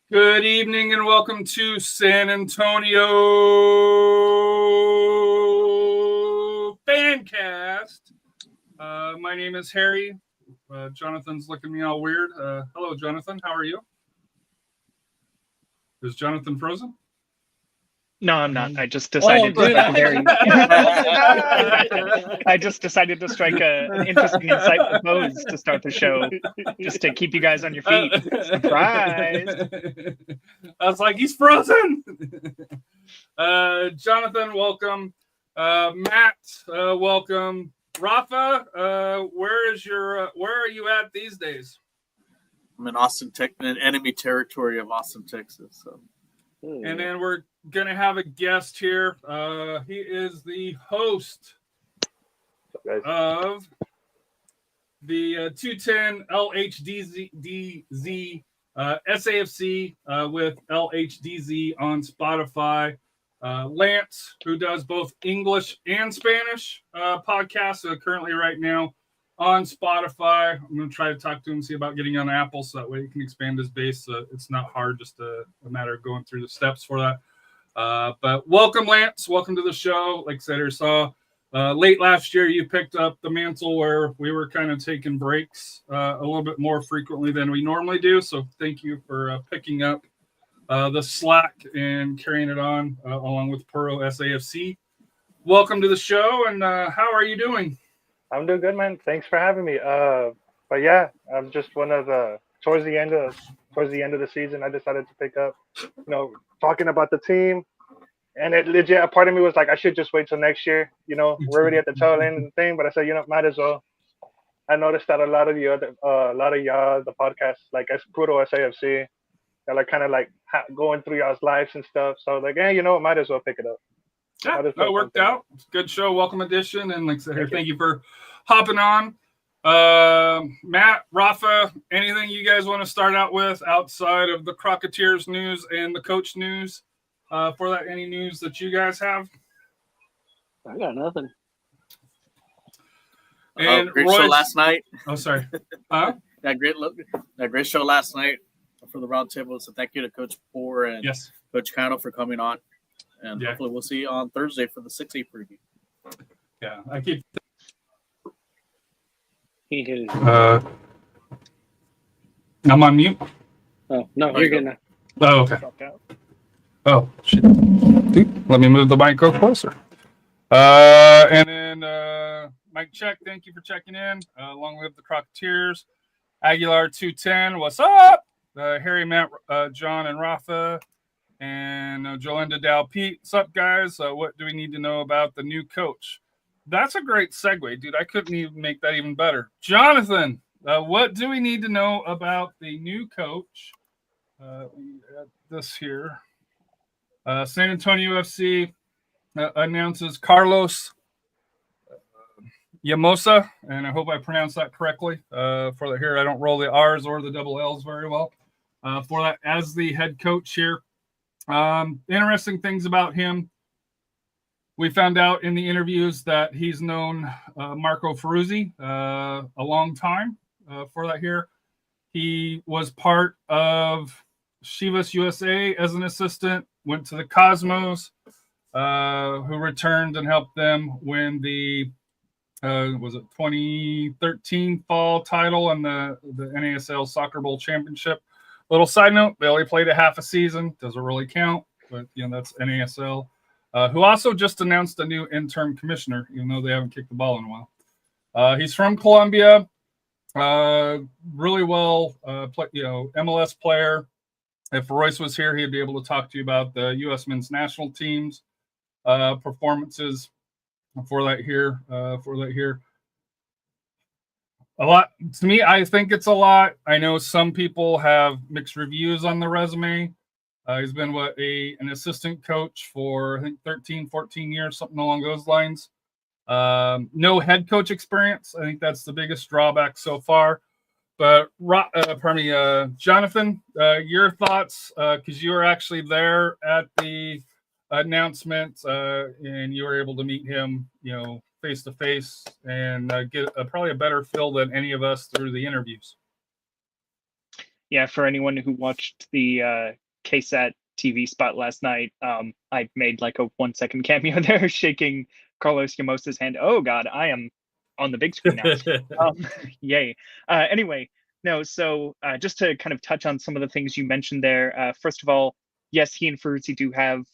Good evening and welcome to San Antonio FanCast. My name is Harry. Jonathan's looking at me all weird. Hello, Jonathan. How are you? Is Jonathan frozen? No, I'm not. I just decided to strike a very. I just decided to strike an interesting, insightful pose to start the show, just to keep you guys on your feet. Surprise! I was like, he's frozen. Jonathan, welcome. Matt, welcome. Rafa, where are you at these days? I'm in Austin, in enemy territory of Austin, Texas. So. And then we're going to have a guest here. He is the host of the 210 LHDZ SAFC with LHDZ on Spotify. Lance, who does both English and Spanish podcasts currently right now on Spotify. I'm going to try to talk to him, see about getting on Apple, so that way he can expand his base. It's not hard, just a matter of going through the steps for that. But welcome, Lance. Welcome to the show. Like I said, I saw late last year you picked up the mantle where we were kind of taking breaks a little bit more frequently than we normally do. So thank you for picking up the slack and carrying it on along with Pro SAFC. Welcome to the show, and how are you doing? I'm doing good, man. Thanks for having me. But yeah, I'm just one of the towards the end of the season, I decided to pick up, talking about the team, and it legit. A part of me was like, I should just wait till next year. We're already at the tail end of the thing, but I said, might as well. I noticed that a lot of y'all, the podcasts, like Puro SAFC, they're like kind of like going through y'all's lives and stuff. So I was like, might as well pick it up. Yeah, that worked out. It's a good show. Welcome edition. And like I said, thank you for hopping on. Matt, Rafa, anything you guys want to start out with outside of the Crocketteers news and the coach news? For that, any news that you guys have? I got nothing. And great show last night. Oh, sorry. That great show last night for the Roundtable. So thank you to Coach Poor and Coach Cano for coming on. And hopefully we'll see you on Thursday for the 6A preview. Yeah, I keep. He did it. I'm on mute. Oh, no, you're good now. Oh, okay. Oh, shit. Let me move the mic closer. And then Mike Check, thank you for checking in. Long live the Crocketteers. Aguilar 210, what's up? Harry, Matt, John, and Rafa. And Jolinda Dow Pete, what's up, guys? What do we need to know about the new coach? That's a great segue, dude. I couldn't even make that even better. Jonathan, what do we need to know about the new coach? This here. San Antonio FC announces Carlos Llamosa, and I hope I pronounced that correctly. For the here, I don't roll the R's or the double L's very well. For that, as the head coach here. Interesting things about him. We found out in the interviews that he's known Marco Ferruzzi a long time for that here. He was part of Chivas USA as an assistant, went to the Cosmos, who returned and helped them win the 2013 fall title and the NASL Soccer Bowl Championship. Little side note, they only played a half a season. Doesn't really count, but that's NASL. Who also just announced a new interim commissioner, even though they haven't kicked the ball in a while. He's from Colombia. Really well, MLS player. If Royce was here, he'd be able to talk to you about the U.S. men's national team's performances for that here. A lot to me. I think it's a lot. I know some people have mixed reviews on the resume. He's been an assistant coach for I think 13, 14 years, something along those lines. No head coach experience. I think that's the biggest drawback so far. But Jonathan, your thoughts, because you were actually there at the announcement and you were able to meet him, face to face and get probably a better feel than any of us through the interviews. Yeah, for anyone who watched the KSAT TV spot last night, I made like a 1-second cameo there, shaking Carlos Llamosa's hand. Oh God, I am on the big screen now. Yay. Anyway, no, so just to kind of touch on some of the things you mentioned there. First of all, yes, he and Ferrucci do have,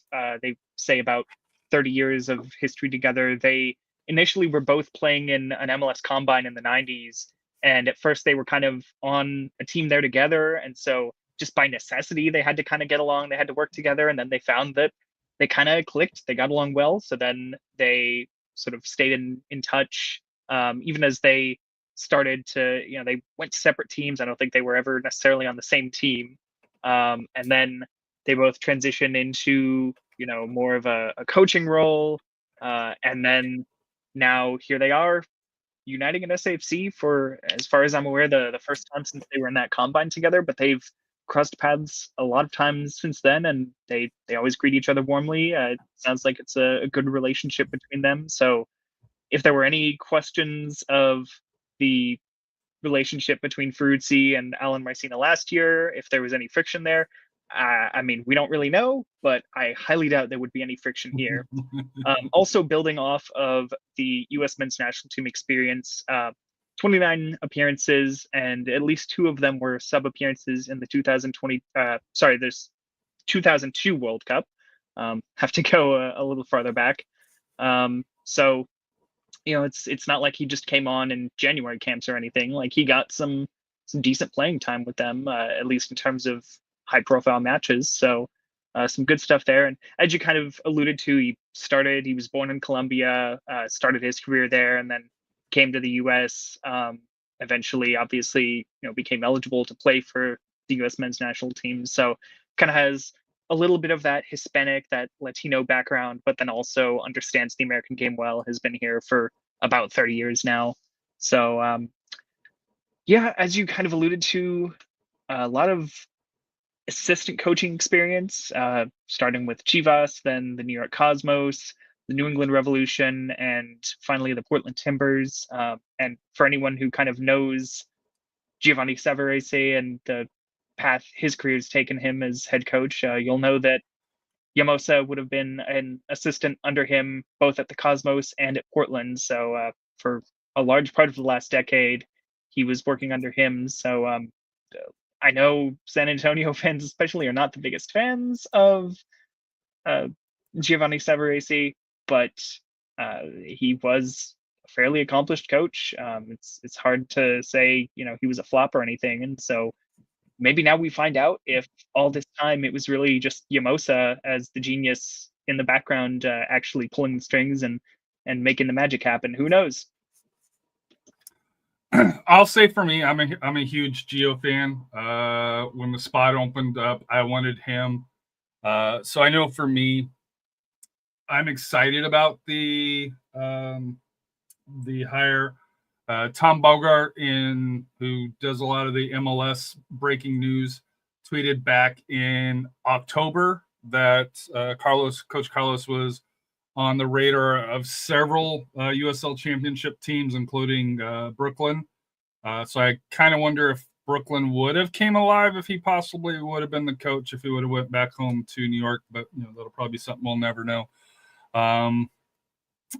they say, about 30 years of history together. They initially were both playing in an MLS Combine in the 90s. And at first they were kind of on a team there together. And so just by necessity, they had to kind of get along. They had to work together. And then they found that they kind of clicked. They got along well. So then they sort of stayed in touch, even as they started to, they went to separate teams. I don't think they were ever necessarily on the same team. And then they both transitioned into, more of a coaching role. And then now here they are, uniting in SAFC for, as far as I'm aware, the first time since they were in that combine together, but they've crossed paths a lot of times since then, and they always greet each other warmly. It sounds like it's a good relationship between them. So if there were any questions of the relationship between Ferrucci and Alan Marcina last year, if there was any friction there, I mean, we don't really know, but I highly doubt there would be any friction here. Also building off of the U.S. men's national team experience, 29 appearances, and at least 2 of them were sub appearances in the 2002 World Cup. Have to go a little farther back. So, it's not like he just came on in January camps or anything. Like, he got some decent playing time with them, at least in terms of high profile matches. So some good stuff there. And as you kind of alluded to, he was born in Colombia, started his career there, and then came to the US, eventually, obviously, became eligible to play for the US men's national team. So kind of has a little bit of that Hispanic, that Latino background, but then also understands the American game well, has been here for about 30 years now. So yeah, as you kind of alluded to, a lot of assistant coaching experience, starting with Chivas, then the New York Cosmos, the New England Revolution, and finally the Portland Timbers. And for anyone who kind of knows Giovanni Savarese and the path his career has taken him as head coach, you'll know that Llamosa would have been an assistant under him both at the Cosmos and at Portland. So for a large part of the last decade, he was working under him. So I know SanAntonio fans especially are not the biggest fans of Giovanni Savarese, but he was a fairly accomplished coach. It's hard to say, he was a flop or anything. And so maybe now we find out if all this time it was really just Llamosa as the genius in the background, actually pulling the strings and making the magic happen. Who knows? I'll say for me, I'm a huge Gio fan. When the spot opened up, I wanted him. So I know for me, I'm excited about the hire. Tom Bogart, who does a lot of the MLS breaking news, tweeted back in October that Coach Carlos was on the radar of several USL Championship teams, including Brooklyn. So I kind of wonder if Brooklyn would have came alive if he possibly would have been the coach if he would have went back home to New York. But that'll probably be something we'll never know. And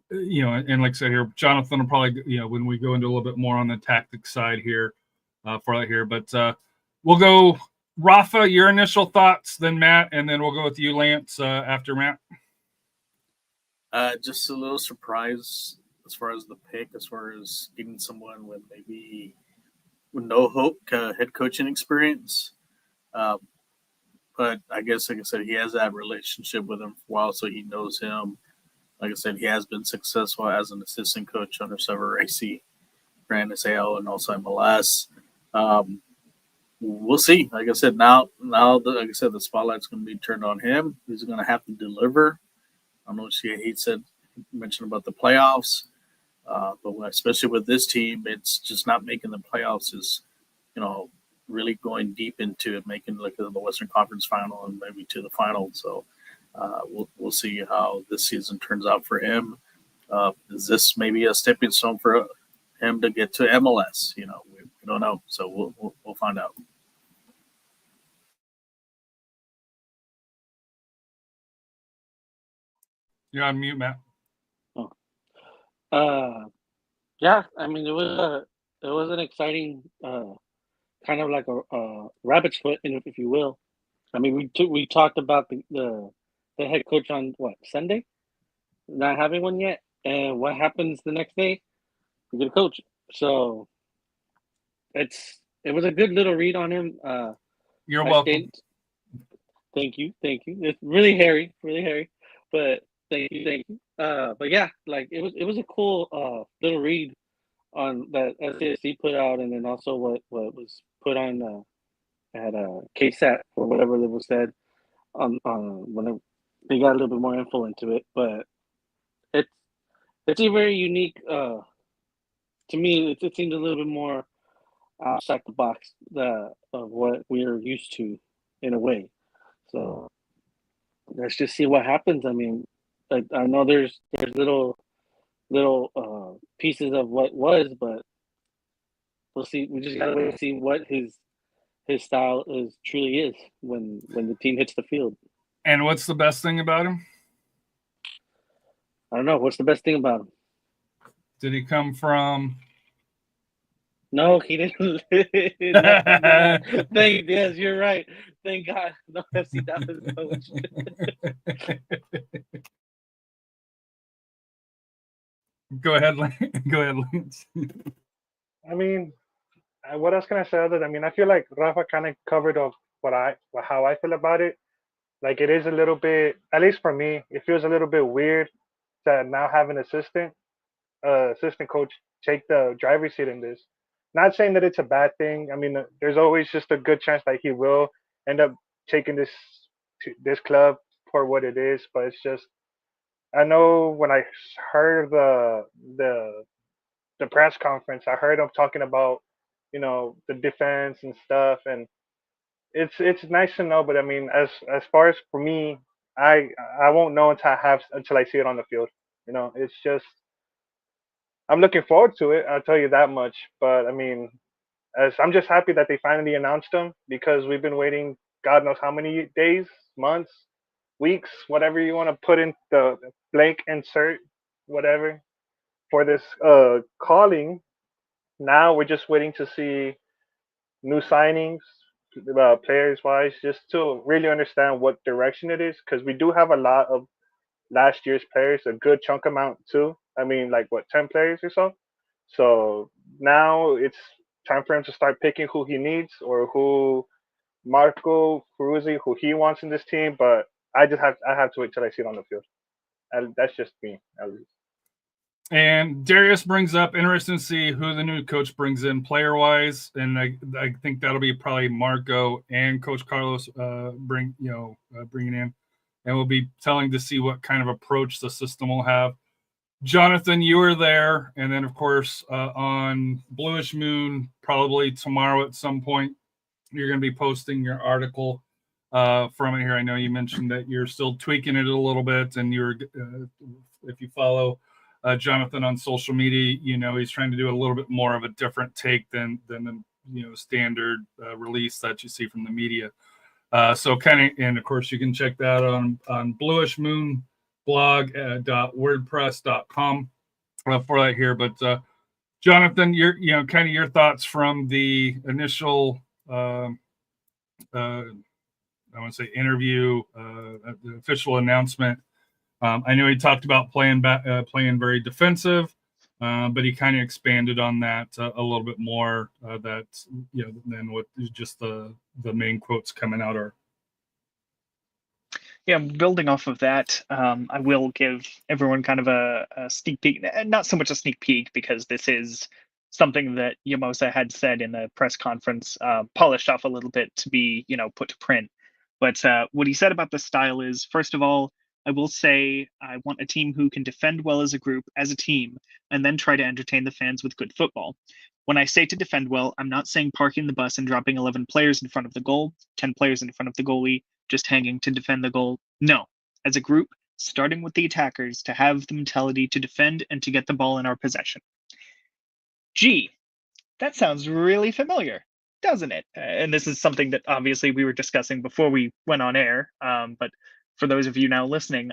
like I said here, Jonathan will probably when we go into a little bit more on the tactic side here for that here. But we'll go Rafa, your initial thoughts, then Matt, and then we'll go with you, Lance, after Matt. Just a little surprise as far as the pick, as far as getting someone with no hope head coaching experience. But I guess, like I said, he has that relationship with him for a while, so he knows him. Like I said, he has been successful as an assistant coach under Savarese, Grand SAL, and also MLS. we'll see. Like I said, the spotlight's going to be turned on him. He's going to have to deliver. I know he mentioned about the playoffs, but especially with this team, it's just not making the playoffs. Is really going deep into it, making like the Western Conference Final and maybe to the final. So we'll see how this season turns out for him. Is this maybe a stepping stone for him to get to MLS? We don't know. So we'll find out. You're on mute, Matt. Yeah, I mean, it was an exciting kind of like a rabbit's foot, if you will. I mean, we talked about the head coach on Sunday, not having one yet, and what happens the next day? We get a coach. So it was a good little read on him. You're welcome. Thank you. It's really hairy, but thank you. But yeah, like it was a cool little read on that SAFC put out, and then also what was put on at KSAT or whatever it was said on when they got a little bit more info into it. But it's a very unique. To me, it seems a little bit more outside the box of what we're used to in a way. So let's just see what happens. I mean, I know there's little pieces of what was, but we'll see. We just gotta wait and see what his style truly is when the team hits the field. And what's the best thing about him? I don't know. What's the best thing about him? Did he come from? No, he didn't. Yes, you're right. Thank God. No FC Dallas coach. Go ahead, Lance. I mean, what else can I say other than, I mean, I feel like Rafa kind of covered of how I feel about it. Like, it is a little bit, at least for me, it feels a little bit weird to now have an assistant coach take the driver's seat in this. Not saying that it's a bad thing. I mean, there's always just a good chance that he will end up taking this club for what it is. But it's just, I know when I heard the press conference, I heard him talking about the defense and stuff, and it's nice to know. But I mean, as far as for me, I won't know until I see it on the field. It's just, I'm looking forward to it. I'll tell you that much. But I mean, I'm just happy that they finally announced him, because we've been waiting God knows how many days, months, weeks, whatever you want to put in the blank insert, whatever, for this calling. Now we're just waiting to see new signings, players wise, just to really understand what direction it is, because we do have a lot of last year's players, a good chunk amount too. I mean, like 10 players or so. So now it's time for him to start picking who he needs, or who Marco Ferruzzi, who he wants in this team. But I have to wait till I see it on the field. And that's just me, at least. And Darius brings up, interesting to see who the new coach brings in player wise, and I think that'll be probably Marco and Coach Carlos bringing in, and we'll be telling to see what kind of approach the system will have. Jonathan, you were there, and then of course on Bluish Moon, probably tomorrow at some point, you're going to be posting your article from it here. I know you mentioned that you're still tweaking it a little bit, and you're if you follow Jonathan on social media, he's trying to do a little bit more of a different take than the standard release that you see from the media. So and of course you can check that on Bluish Moon blog.wordpress.com for that here. But Jonathan, your thoughts from the initial I want to say interview, the official announcement. I know he talked about playing very defensive, but he kind of expanded on that a little bit more. Than what just the main quotes coming out are. Yeah, building off of that, I will give everyone kind of a sneak peek. Not so much a sneak peek, because this is something that Llamosa had said in the press conference, polished off a little bit to be, put to print. But what he said about the style is, first of all, I will say I want a team who can defend well as a group, as a team, and then try to entertain the fans with good football. When I say to defend well, I'm not saying parking the bus and dropping 11 players in front of the goal, 10 players in front of the goalie, just hanging to defend the goal. No, as a group, starting with the attackers, to have the mentality to defend and to get the ball in our possession. Gee, that sounds really familiar, doesn't it? And this is something that obviously we were discussing before we went on air. But for those of you now listening,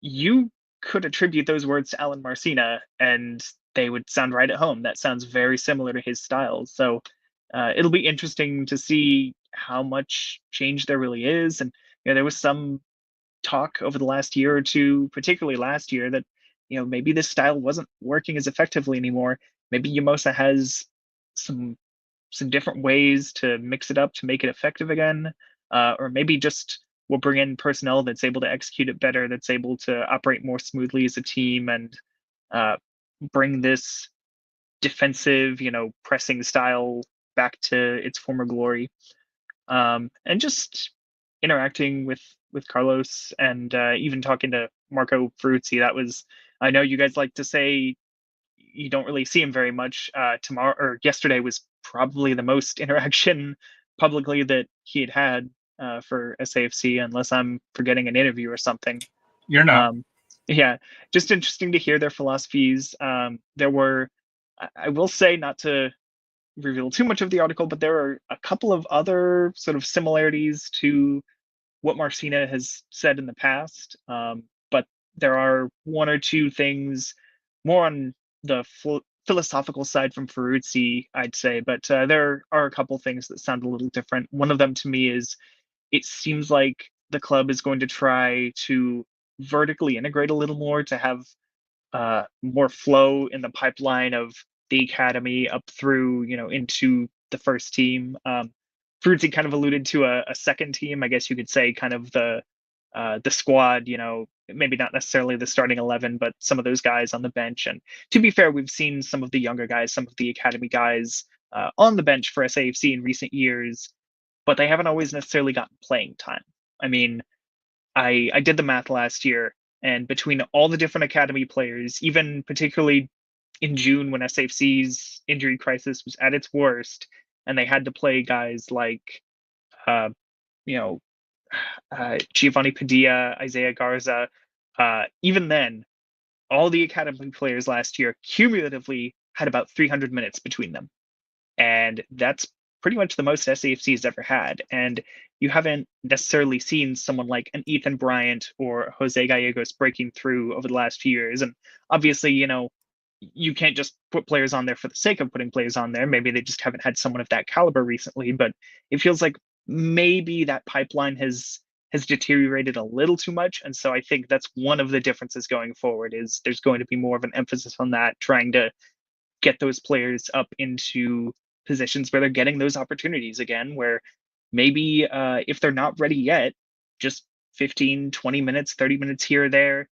you could attribute those words to Alan Marcina and they would sound right at home. That sounds very similar to his style. So it'll be interesting to see how much change there really is. And there was some talk over the last year or two, particularly last year, that maybe this style wasn't working as effectively anymore. Maybe Llamosa has some different ways to mix it up to make it effective again, or maybe just we'll bring in personnel that's able to execute it better, that's able to operate more smoothly as a team, and bring this defensive, pressing style back to its former glory. And just interacting with Carlos and even talking to Marco Ferruzzi. That was, I know you guys like to say you don't really see him very much. Tomorrow or yesterday was probably the most interaction publicly that he had for SAFC, unless I'm forgetting an interview or something. You're not. Yeah, just interesting to hear their philosophies. There were, I will say, not to reveal too much of the article, but there are a couple of other sort of similarities to what Marcina has said in the past. But there are one or two things more on the philosophical side from Ferruzzi, I'd say. But there are a couple things that sound a little different. One of them to me is it seems like the club is going to try to vertically integrate a little more, to have more flow in the pipeline of the academy up through, into the first team. Ferruzzi kind of alluded to a second team, I guess you could say, kind of the squad, maybe not necessarily the starting 11, but some of those guys on the bench. And to be fair, we've seen some of the younger guys, some of the academy guys on the bench for SAFC in recent years, but they haven't always necessarily gotten playing time. I mean, I did the math last year, and between all the different academy players, even particularly in June when SAFC's injury crisis was at its worst, and they had to play guys like, Giovanni Padilla, Isaiah Garza, even then, all the academy players last year cumulatively had about 300 minutes between them. And that's pretty much the most SAFC has ever had. And you haven't necessarily seen someone like an Ethan Bryant or Jose Gallegos breaking through over the last few years. And obviously, you can't just put players on there for the sake of putting players on there. Maybe they just haven't had someone of that caliber recently, but it feels like maybe that pipeline has deteriorated a little too much. And so I think that's one of the differences going forward, is there's going to be more of an emphasis on that, trying to get those players up into positions where they're getting those opportunities again, where maybe if they're not ready yet, just 15, 20 minutes, 30 minutes here or there,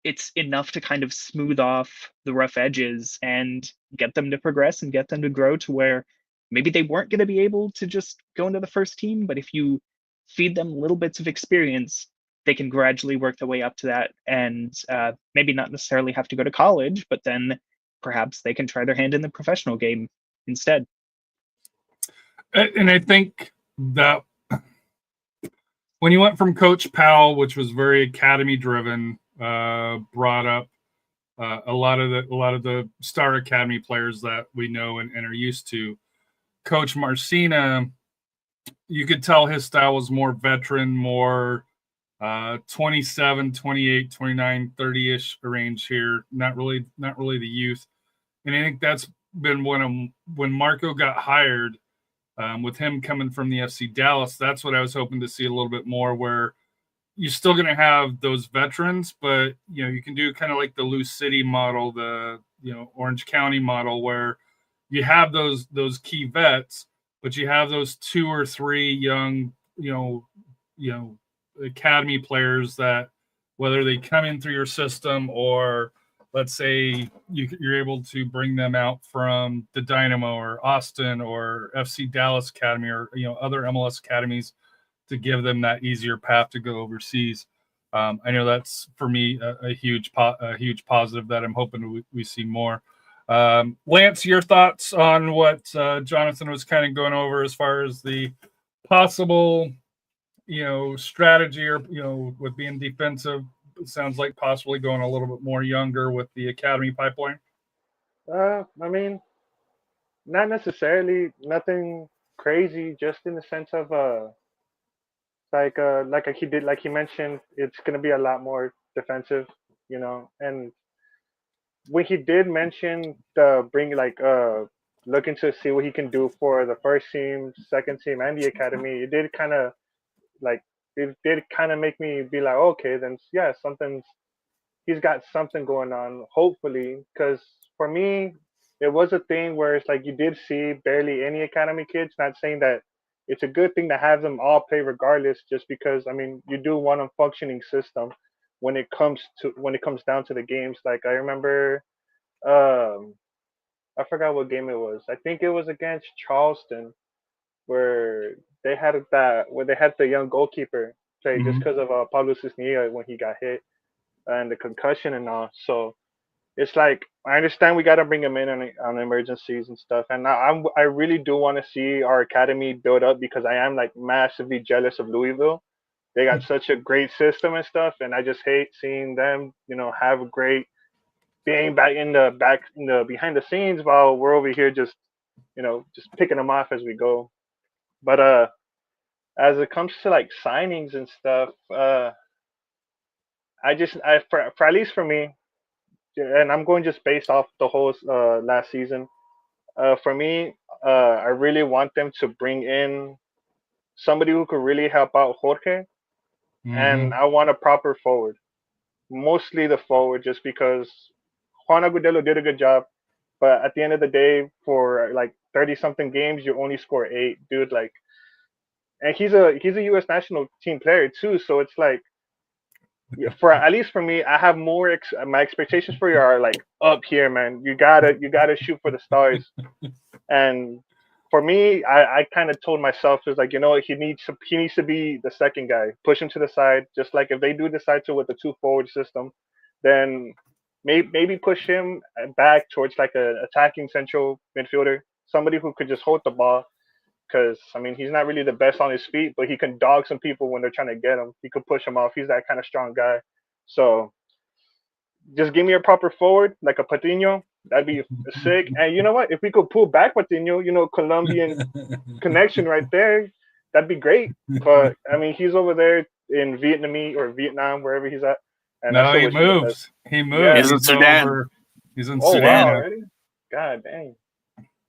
it's enough to kind of smooth off the rough edges and get them to progress and get them to grow to where maybe they weren't going to be able to just go into the first team, but if you feed them little bits of experience, they can gradually work their way up to that, and maybe not necessarily have to go to college, but then perhaps they can try their hand in the professional game instead. And I think that when you went from Coach Powell, which was very academy driven, brought up a lot of the star academy players that we know and are used to, Coach Marcina, you could tell his style was more veteran, more 27, 28, 29, 30-ish range here. Not really the youth. And I think that's been when Marco got hired, with him coming from the FC Dallas, that's what I was hoping to see a little bit more, where you're still going to have those veterans, but you can do kind of like the Loose City model, the Orange County model, where you have those key vets, but you have those 2 or 3 young academy players that, whether they come in through your system or let's say you're able to bring them out from the Dynamo or Austin or FC Dallas Academy or other MLS academies to give them that easier path to go overseas. I know that's for me a huge positive that I'm hoping we see more. Lance, your thoughts on what Jonathan was kind of going over as far as the possible, strategy or with being defensive. It sounds like possibly going a little bit more younger with the academy pipeline. I mean, not necessarily nothing crazy, just in the sense of like he mentioned, it's gonna be a lot more defensive, and when he did mention the looking to see what he can do for the first team, second team, and the academy, it did kind of make me be like, okay, then yeah, he's got something going on, hopefully, because for me, it was a thing where it's like you did see barely any academy kids. Not saying that it's a good thing to have them all play regardless, just because I mean you do want a functioning system when it comes down to the games. Like I remember, I forgot what game it was. I think it was against Charleston, where they had the young goalkeeper play just because of Pablo Cisnilla when he got hit and the concussion and all. So it's like I understand we got to bring him in on emergencies and stuff, and I really do want to see our academy build up because I am like massively jealous of Louisville. They got such a great system and stuff, and I just hate seeing them, have a great being back in the behind the scenes while we're over here just picking them off as we go. But as it comes to like signings and stuff, for at least for me, and I'm going just based off the whole last season. For me, I really want them to bring in somebody who could really help out Jorge, and I want a proper forward, mostly the forward, just because Juan Agudelo did a good job, but at the end of the day, for like 30-something games, you only score 8, dude. Like, and he's a U.S. national team player too, so it's like, for at least for me, I have more. My expectations for you are like up here, man. You gotta shoot for the stars. And for me, I kind of told myself, is like, he needs to be the second guy. Push him to the side. Just like if they do decide to with the 2 forward system, then maybe push him back towards like an attacking central midfielder, somebody who could just hold the ball. Because I mean, he's not really the best on his feet, but he can dog some people when they're trying to get him. He could push them off. He's that kind of strong guy. So just give me a proper forward, like a Patiño. That'd be sick. And you know what? If we could pull back Patiño, Colombian connection right there, that'd be great. But I mean, he's over there in Vietnam, wherever he's at. And no, he moves. He moves. Yeah, he's in Sudan. He's in Sudan. Wow, already? God dang.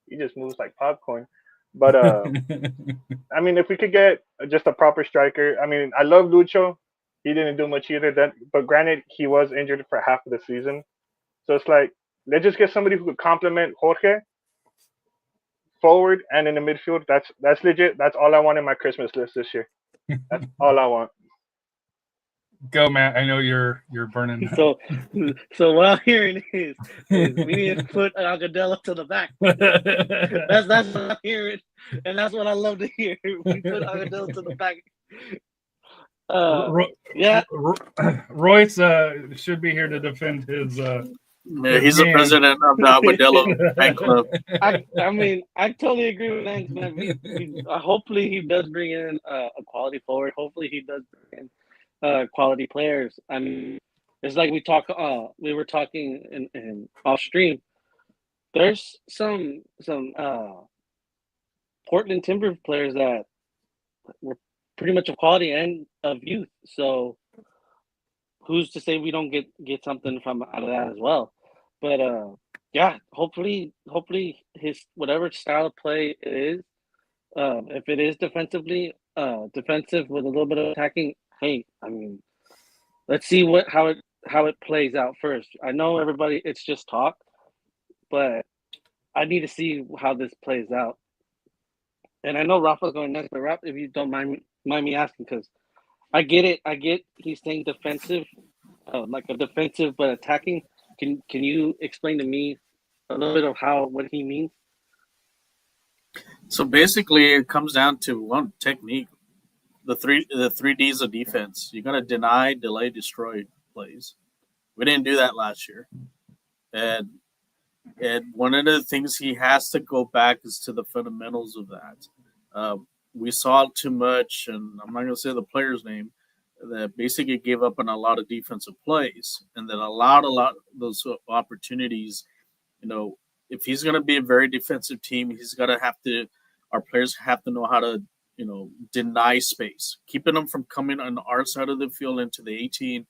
He just moves like popcorn. But I mean, if we could get just a proper striker, I mean, I love Lucho. He didn't do much either. But granted, he was injured for half of the season. So it's like, let's just get somebody who could complement Jorge forward and in the midfield. That's legit. That's all I want in my Christmas list this year. That's all I want. Go, Matt. I know you're burning. So what I'm hearing is we need to put Agudelo to the back. That's what I'm hearing, and that's what I love to hear. We put Agudelo to the back. Yeah. Royce should be here to defend his. Yeah, he's the president of the Agudelo fan club. I mean, I totally agree with Lance, man. Hopefully, he does bring in a quality forward. Hopefully, he does bring in quality players. I mean, it's like we were talking in off stream. There's some Portland Timber players that were pretty much of quality and of youth. So who's to say we don't get something from out of that as well? But yeah, hopefully his whatever style of play it is, if it is defensive with a little bit of attacking. Hey, I mean, let's see how it plays out first. I know everybody, it's just talk, but I need to see how this plays out. And I know Rafa's going next, but Rafa, if you don't mind me asking, because I get it. I get he's saying defensive, like a defensive but attacking. Can you explain to me a little bit of what he means? So basically, it comes down to one technique. The three Ds of defense. You're gonna deny, delay, destroy plays. We didn't do that last year, and one of the things he has to go back is to the fundamentals of that. We saw too much, and I'm not gonna say the player's name, that basically gave up on a lot of defensive plays, and that allowed a lot of those opportunities. If he's gonna be a very defensive team, he's gonna have to. Our players have to know how to deny space, keeping them from coming on our side of the field into the 18.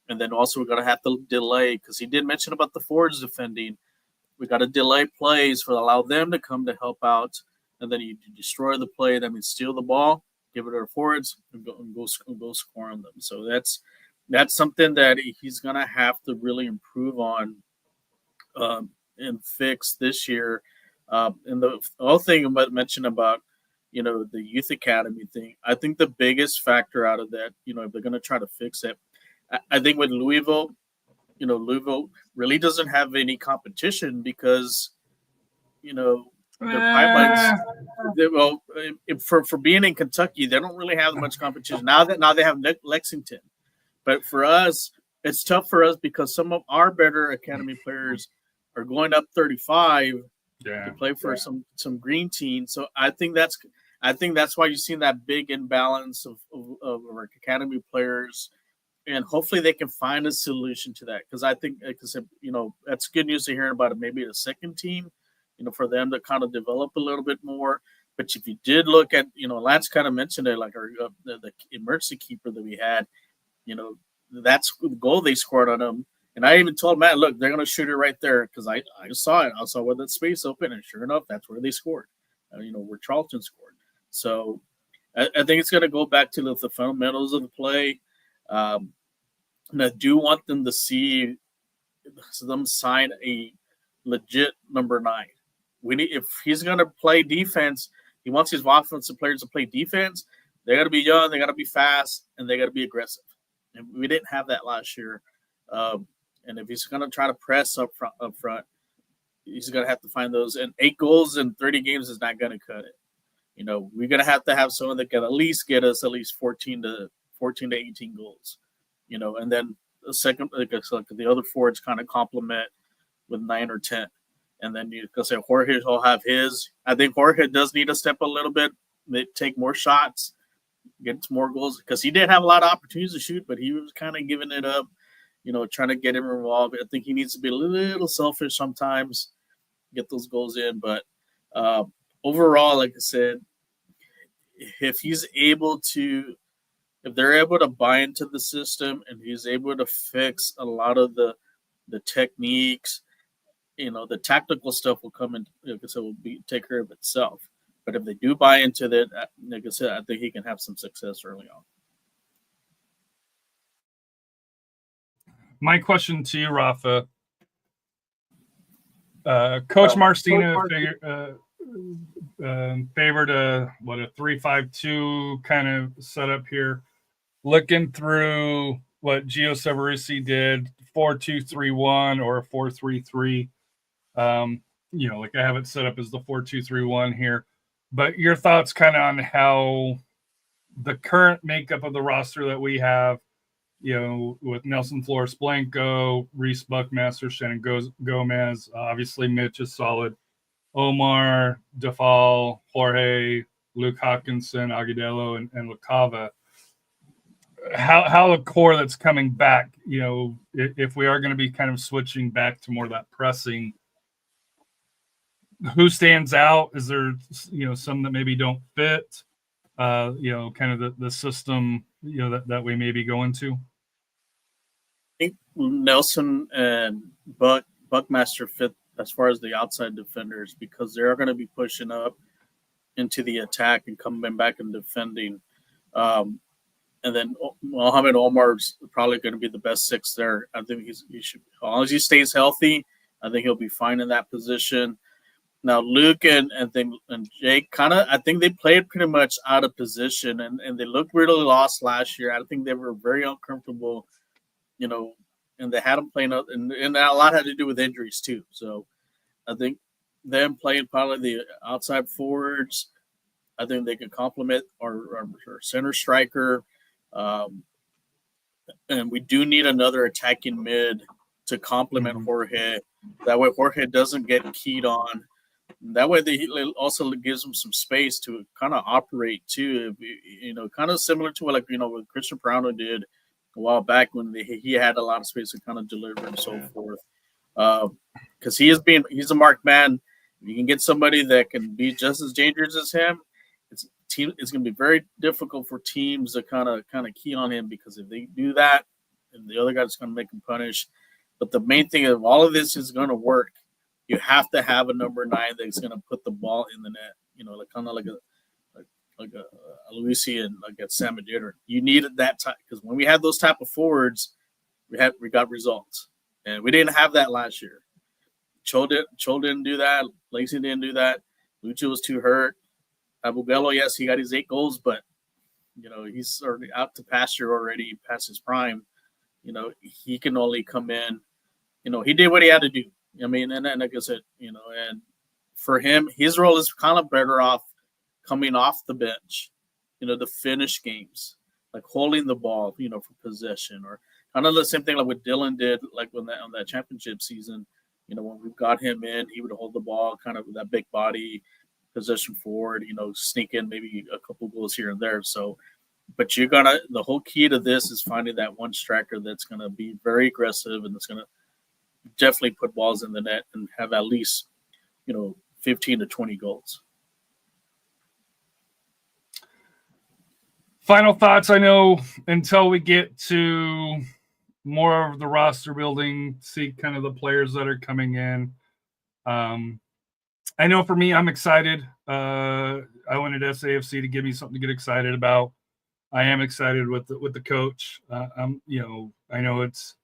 And then also we're going to have to delay, because he did mention about the forwards defending. We got to delay plays for allow them to come to help out. And then you destroy the play. That means steal the ball, give it to our forwards, and go score on them. So that's something that he's going to have to really improve on and fix this year. And the whole thing about mention about the youth academy thing, I think the biggest factor out of that, if they're going to try to fix it, I think with Louisville really doesn't have any competition because, their pipelines. For being in Kentucky, they don't really have much competition. Now they have Lexington, but for us, it's tough for us because some of our better academy players are going up 35 to play for some green team. So I think that's why you've seen that big imbalance of our academy players, and hopefully they can find a solution to that. Because I think, because that's good news to hear about it. Maybe the second team, for them to kind of develop a little bit more. But if you did look at, Lance kind of mentioned it, like our the emergency keeper that we had, that's the goal they scored on them. And I even told Matt, look, they're going to shoot it right there, because I saw it. I saw where that space open, and sure enough, that's where they scored. Where Charlton scored. So I think it's going to go back to the fundamentals of the play. And I do want them to see them sign a legit number 9. If he's going to play defense, he wants his offensive players to play defense. They got to be young, they got to be fast, and they got to be aggressive. And we didn't have that last year. And if he's going to try to press up front, he's going to have to find those. And 8 goals in 30 games is not going to cut it. We're going to have someone that can at least get us at least 14 to 18 goals. And then the second, the other forwards kind of complement with 9 or 10. And then you can say Jorge will have his. I think Jorge does need to step a little bit, take more shots, get more goals, because he did have a lot of opportunities to shoot, but he was kind of giving it up, trying to get him involved. I think he needs to be a little selfish sometimes, get those goals in. But overall, like I said, if they're able to buy into the system and he's able to fix a lot of the techniques, the tactical stuff will come in, like I said, will take care of itself. But if they do buy into that, like I said, I think he can have some success early on. My question to you, Rafa. Coach Marcina favored a 3-5-2 kind of setup here. Looking through what Gio Savarese did, 4-2-3-1 or a 4-3-3. Like I have it set up as the 4-2-3-1 here. But your thoughts kind of on how the current makeup of the roster that we have, with Nelson Flores Blanco, Reese Buckmaster, Shannon Gomez, obviously Mitch is solid, Omar, Defal, Jorge, Luke Hawkinson, Agudelo, and LaCava. How the core that's coming back, if we are going to be kind of switching back to more of that pressing, who stands out? Is there, some that maybe don't fit, kind of the system, that we may be going to? I think Nelson and Buckmaster fit as far as the outside defenders, because they're going to be pushing up into the attack and coming back and defending. And then Mohamed Omar's probably going to be the best 6 there. I think he should, as long as he stays healthy, I think he'll be fine in that position. Now Luke and Jake I think they played pretty much out of position, and they looked really lost last year. I think they were very uncomfortable, in and they had them playing up, and a lot had to do with injuries too. So I think them playing probably the outside forwards, I think they can complement our center striker. And we do need another attacking mid to complement Jorge. That way Jorge doesn't get keyed on. That way it also gives him some space to kind of operate too. Kind of similar to what what Christian Perano did a while back when he had a lot of space to kind of deliver and so forth. Because he's a marked man. If you can get somebody that can be just as dangerous as him, it's going to be very difficult for teams to kind of key on him, because if they do that, and the other guy's going to make him punish. But the main thing of all of this is going to work. You have to have a number 9 that's going to put the ball in the net. Kind of like a Luisi and like a Sam Aditter. You needed that type, because when we had those type of forwards, we got results, and we didn't have that last year. Cho didn't do that. Lacey didn't do that. Lucho was too hurt. Abugelo, yes, he got his 8 goals, but he's already out to pasture already, past his prime. He can only come in. He did what he had to do. I mean, and like I said, and for him, his role is kind of better off coming off the bench, to finish games, like holding the ball, for possession, or kind of the same thing like what Dylan did, like on that championship season. When we got him in, he would hold the ball, kind of with that big body, possession forward, sneak in maybe a couple goals here and there. So, but the whole key to this is finding that one striker that's going to be very aggressive and that's going to definitely put balls in the net and have at least, 15 to 20 goals. Final thoughts. I know until we get to more of the roster building, see kind of the players that are coming in. I know for me, I'm excited. I wanted SAFC to give me something to get excited about. I am excited with the coach. I know it's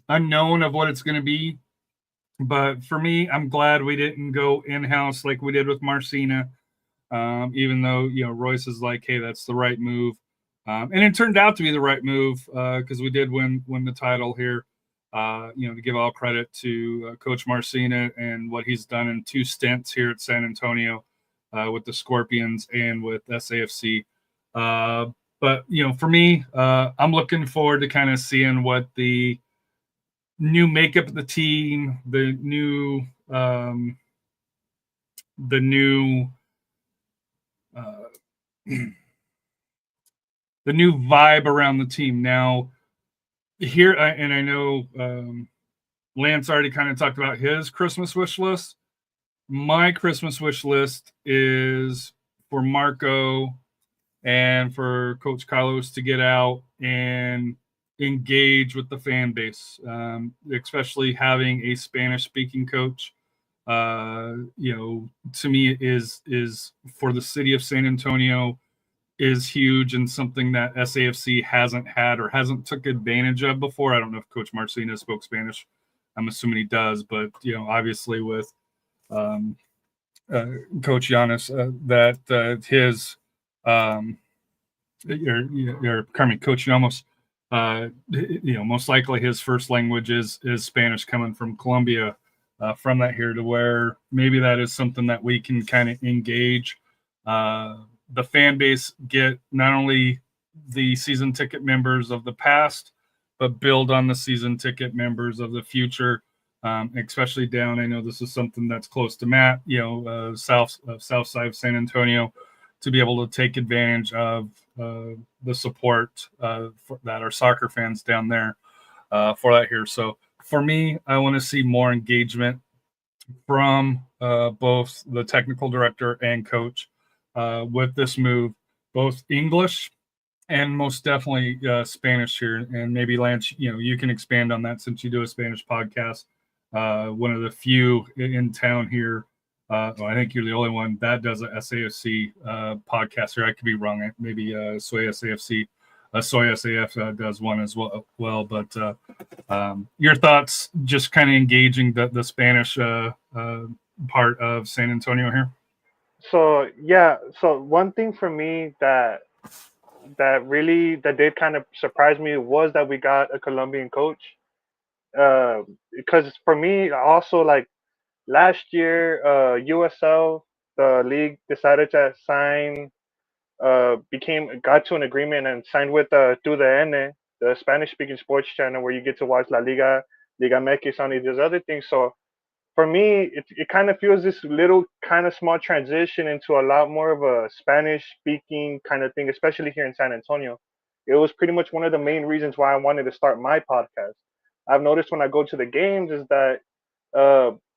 unknown of what it's going to be, but for me, I'm glad we didn't go in-house like we did with Marcina. Even though Royce is like, hey, that's the right move, and it turned out to be the right move because we did win the title here. To give all credit to Coach Marcina and what he's done in 2 stints here at San Antonio with the Scorpions and with SAFC. But for me, I'm looking forward to kind of seeing what the new makeup of the team, the new vibe around the team now. Here, and I know Lance already kind of talked about his Christmas wish list. My Christmas wish list is for Marco and for Coach Carlos to get out and engage with the fan base, especially having a Spanish-speaking coach. To me, is for the city of San Antonio is huge and something that SAFC hasn't had or hasn't took advantage of before. I don't know if Coach Marcina spoke Spanish. I'm assuming he does, but obviously with Coach Giannis, his Coach Llamos, most likely his first language is Spanish, coming from Colombia. From that here to where maybe that is something that we can kind of engage the fan base, get not only the season ticket members of the past, but build on the season ticket members of the future, especially down. I know this is something that's close to Matt, south side of San Antonio, to be able to take advantage of the support that our soccer fans down there for that here. So for me, I want to see more engagement from both the technical director and coach with this move, both English and most definitely Spanish here. And maybe Lance, you can expand on that since you do a Spanish podcast. One of the few in town here. I think you're the only one that does a SAFC podcast here. I could be wrong. Maybe Soy SAFC, Soy SAF does one as well. But your thoughts, just kind of engaging the Spanish part of San Antonio here. So one thing for me that that did kind of surprise me was that we got a Colombian coach. Because for me, also like last year, USL, the league decided to sign, got to an agreement and signed with through the N, the Spanish-speaking sports channel where you get to watch La Liga, Liga MX, on these other things. So for me, it kind of feels this little kind of small transition into a lot more of a Spanish speaking kind of thing, especially here in San Antonio. It was pretty much one of the main reasons why I wanted to start my podcast. I've noticed when I go to the games is that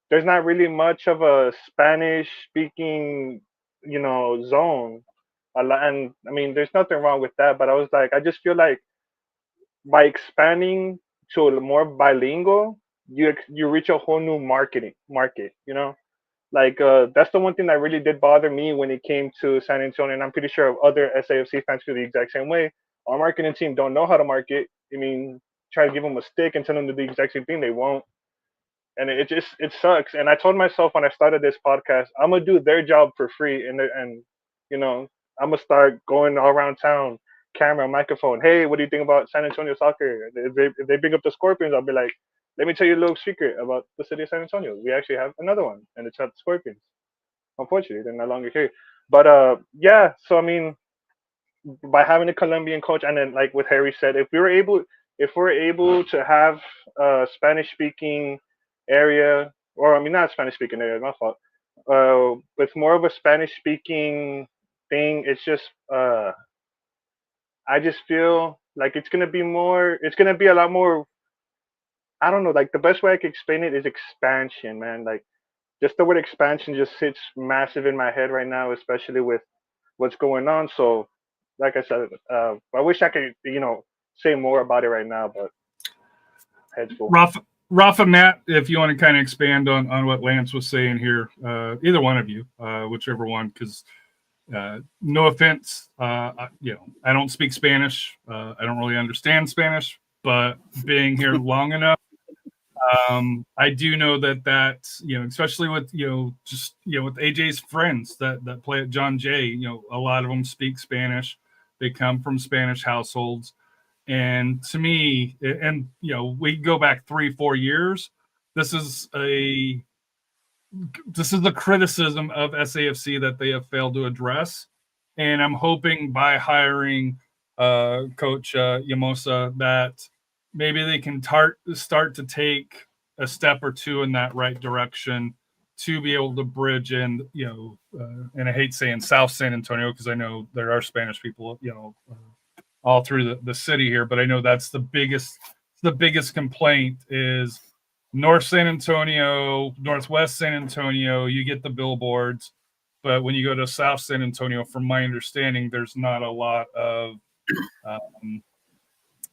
there's not really much of a Spanish speaking, zone. And I mean, there's nothing wrong with that, but I was like, I just feel like by expanding to a more bilingual, you reach a whole new market. Like that's the one thing that really did bother me when it came to San Antonio, and I'm pretty sure other SAFC fans feel the exact same way. Our marketing team don't know how to market. I mean, try to give them a stick and tell them to do the exact same thing, they won't. And it sucks. And I told myself when I started this podcast, I'm gonna do their job for free, and I'm gonna start going all around town, camera, microphone. Hey, what do you think about San Antonio soccer? If they bring up the Scorpions, I'll be like, let me tell you a little secret about the city of San Antonio. We actually have another one, and it's not the Scorpions. Unfortunately, they're no longer here. But yeah. So I mean, by having a Colombian coach, and then like what Harry said, if we're able to have a Spanish speaking area, or I mean not Spanish speaking area, my fault. With more of a Spanish speaking thing, it's just I just feel like it's gonna be a lot more. I don't know, like the best way I can explain it is expansion, man. Like just the word expansion just sits massive in my head right now, especially with what's going on. So, like I said, I wish I could, say more about it right now, but head's full. Rafa, Matt, if you want to kind of expand on what Lance was saying here, either one of you, whichever one, because no offense, I don't speak Spanish. I don't really understand Spanish, but being here long enough, I do know that especially with with AJ's friends that play at John Jay, a lot of them speak Spanish. They come from Spanish households. And to me, and we go back 3-4 years. This is the criticism of SAFC that they have failed to address. And I'm hoping by hiring Coach Llamosa that maybe they can start to take a step or two in that right direction to be able to bridge in, and I hate saying South San Antonio because I know there are Spanish people, all through the city here, but I know that's the biggest complaint is North San Antonio, Northwest San Antonio, you get the billboards, but when you go to South San Antonio, from my understanding, there's not a lot of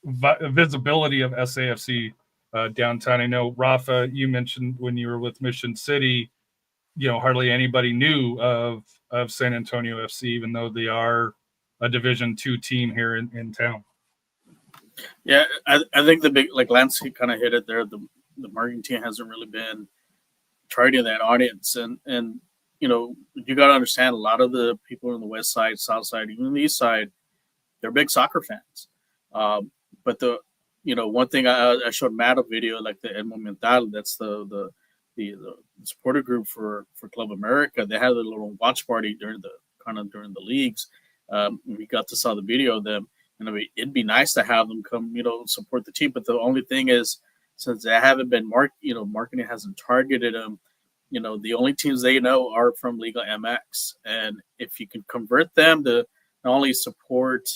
visibility of SAFC downtown. I know, Rafa, you mentioned when you were with Mission City, hardly anybody knew of San Antonio FC, even though they are a Division II team here in town. Yeah, I think the big, like Lance kind of hit it there. The marketing team hasn't really been targeting that audience, and you got to understand a lot of the people on the west side, south side, even on the east side, they're big soccer fans. But the one thing I showed Matt a video like the El Momental, that's the supporter group for Club America. They had a little watch party during the leagues. We got to saw the video of them, and it'd be nice to have them come, support the team. But the only thing is, since they haven't been marketing hasn't targeted them, the only teams they know are from Liga MX. And if you can convert them to not only support,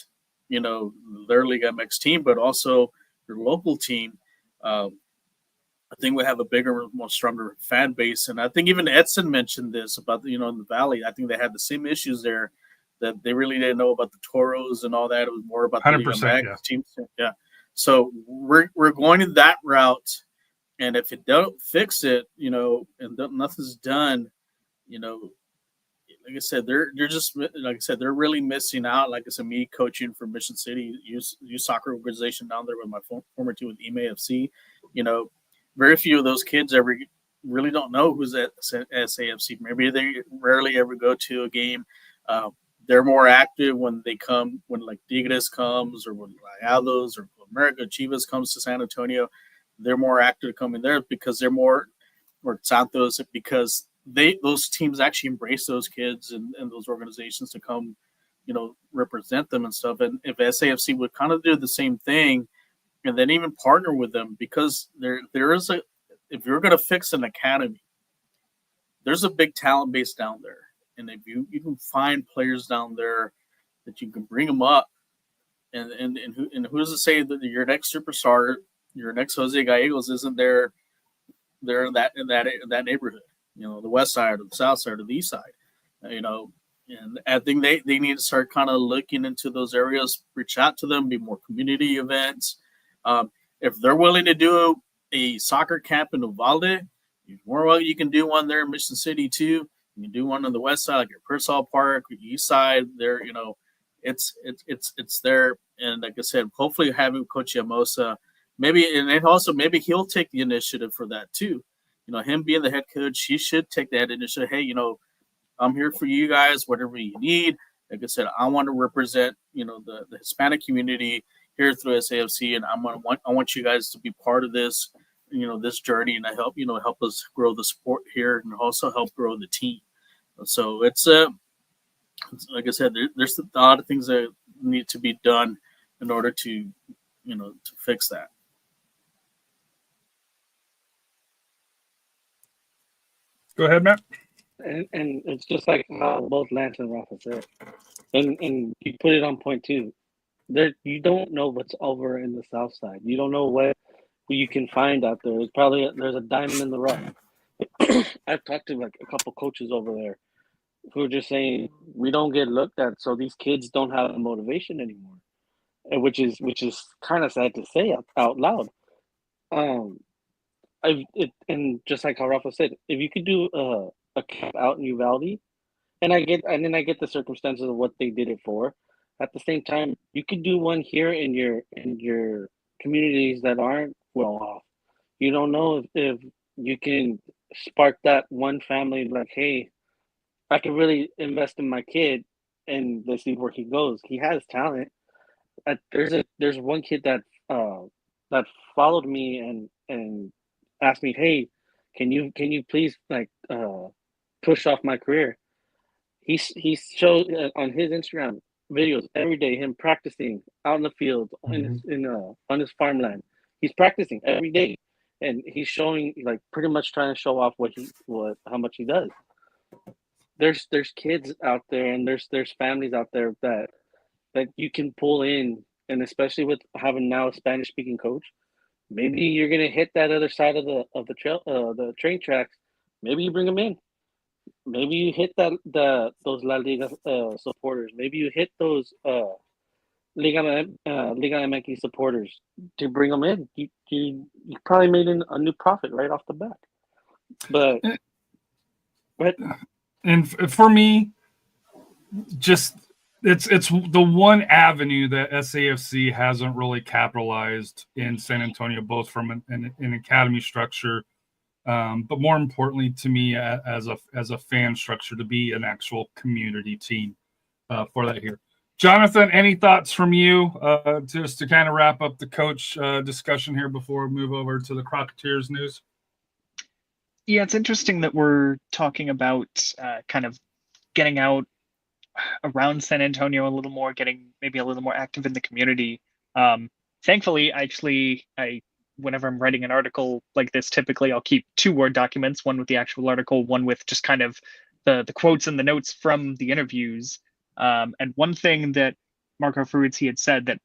their Liga MX team, but also your local team, I think we have a bigger, more stronger fan base. And I think even Edson mentioned this about, in the Valley. I think they had the same issues there, that they really didn't know about the Toros and all that. It was more about the Liga MX team. Yeah. So we're going in that route. And if it don't fix it, and nothing's done, like I said, they're really missing out. Like I said, me coaching for Mission City youth soccer organization down there with my former team with EMAFC, very few of those kids really don't know who's at SAFC. Maybe they rarely ever go to a game, they're more active when they come, when like Tigres comes or when Rayados or America Chivas comes to San Antonio. They're more active coming there because they're more, or Santos, because those teams actually embrace those kids and those organizations to come, represent them and stuff. And if SAFC would kind of do the same thing, and then even partner with them, because there is if you're going to fix an academy, there's a big talent base down there. And if you can find players down there that you can bring them up, and who's to say that your next superstar, your next Jose Gallegos isn't there in that neighborhood, the west side or the south side or the east side, and I think they need to start kind of looking into those areas, reach out to them, be more community events. If they're willing to do a soccer camp in Uvalde, you can do one there in Mission City too. You can do one on the west side, like your Pearsall Park, east side. There, it's there. And like I said, hopefully having Coach Llamosa, maybe he'll take the initiative for that too. Him being the head coach, he should take that initiative. Hey, I'm here for you guys, whatever you need. Like I said, I want to represent, the Hispanic community here through SAFC, and I want you guys to be part of this, this journey, and I help us grow the sport here, and also help grow the team. So it's like I said, there's a lot of things that need to be done in order to, to fix that. Go ahead, Matt. And it's just like how both Lance and Rafa said, and you put it on point too. You don't know what's over in the south side. You don't know what you can find out there. There's a diamond in the rough. I've talked to like a couple coaches over there who are just saying we don't get looked at, so these kids don't have the motivation anymore, and which is kind of sad to say out loud. And just like how Rafa said, if you could do a camp out in Uvalde, and I get the circumstances of what they did it for. At the same time, you could do one here in your communities that aren't well off. You don't know if you can spark that one family like, hey, I can really invest in my kid, and let's see where he goes. He has talent. There's one kid that followed me and asked me, hey, can you please push off my career? He shows on his Instagram videos every day, him practicing out in the field on his farmland. He's practicing every day, and he's showing, like, pretty much trying to show off how much he does. There's kids out there, and there's families out there that you can pull in, and especially with having now a Spanish speaking coach, maybe you're gonna hit that other side of the train tracks. Maybe you bring them in. Maybe you hit those La Liga supporters. Maybe you hit those Liga MX supporters to bring them in. You probably made a new profit right off the bat. But and for me, just it's the one avenue that SAFC hasn't really capitalized in San Antonio, both from an academy structure. But more importantly to me, as a fan structure, to be an actual community team for that here. Jonathan, any thoughts from you just to kind of wrap up the coach discussion here before we move over to the Crocketteers news? Yeah, it's interesting that we're talking about kind of getting out around San Antonio a little more, getting maybe a little more active in the community. Thankfully, whenever I'm writing an article like this, typically I'll keep 2 Word documents, one with the actual article, one with just kind of the quotes and the notes from the interviews. And one thing that Marco Ferruzzi had said that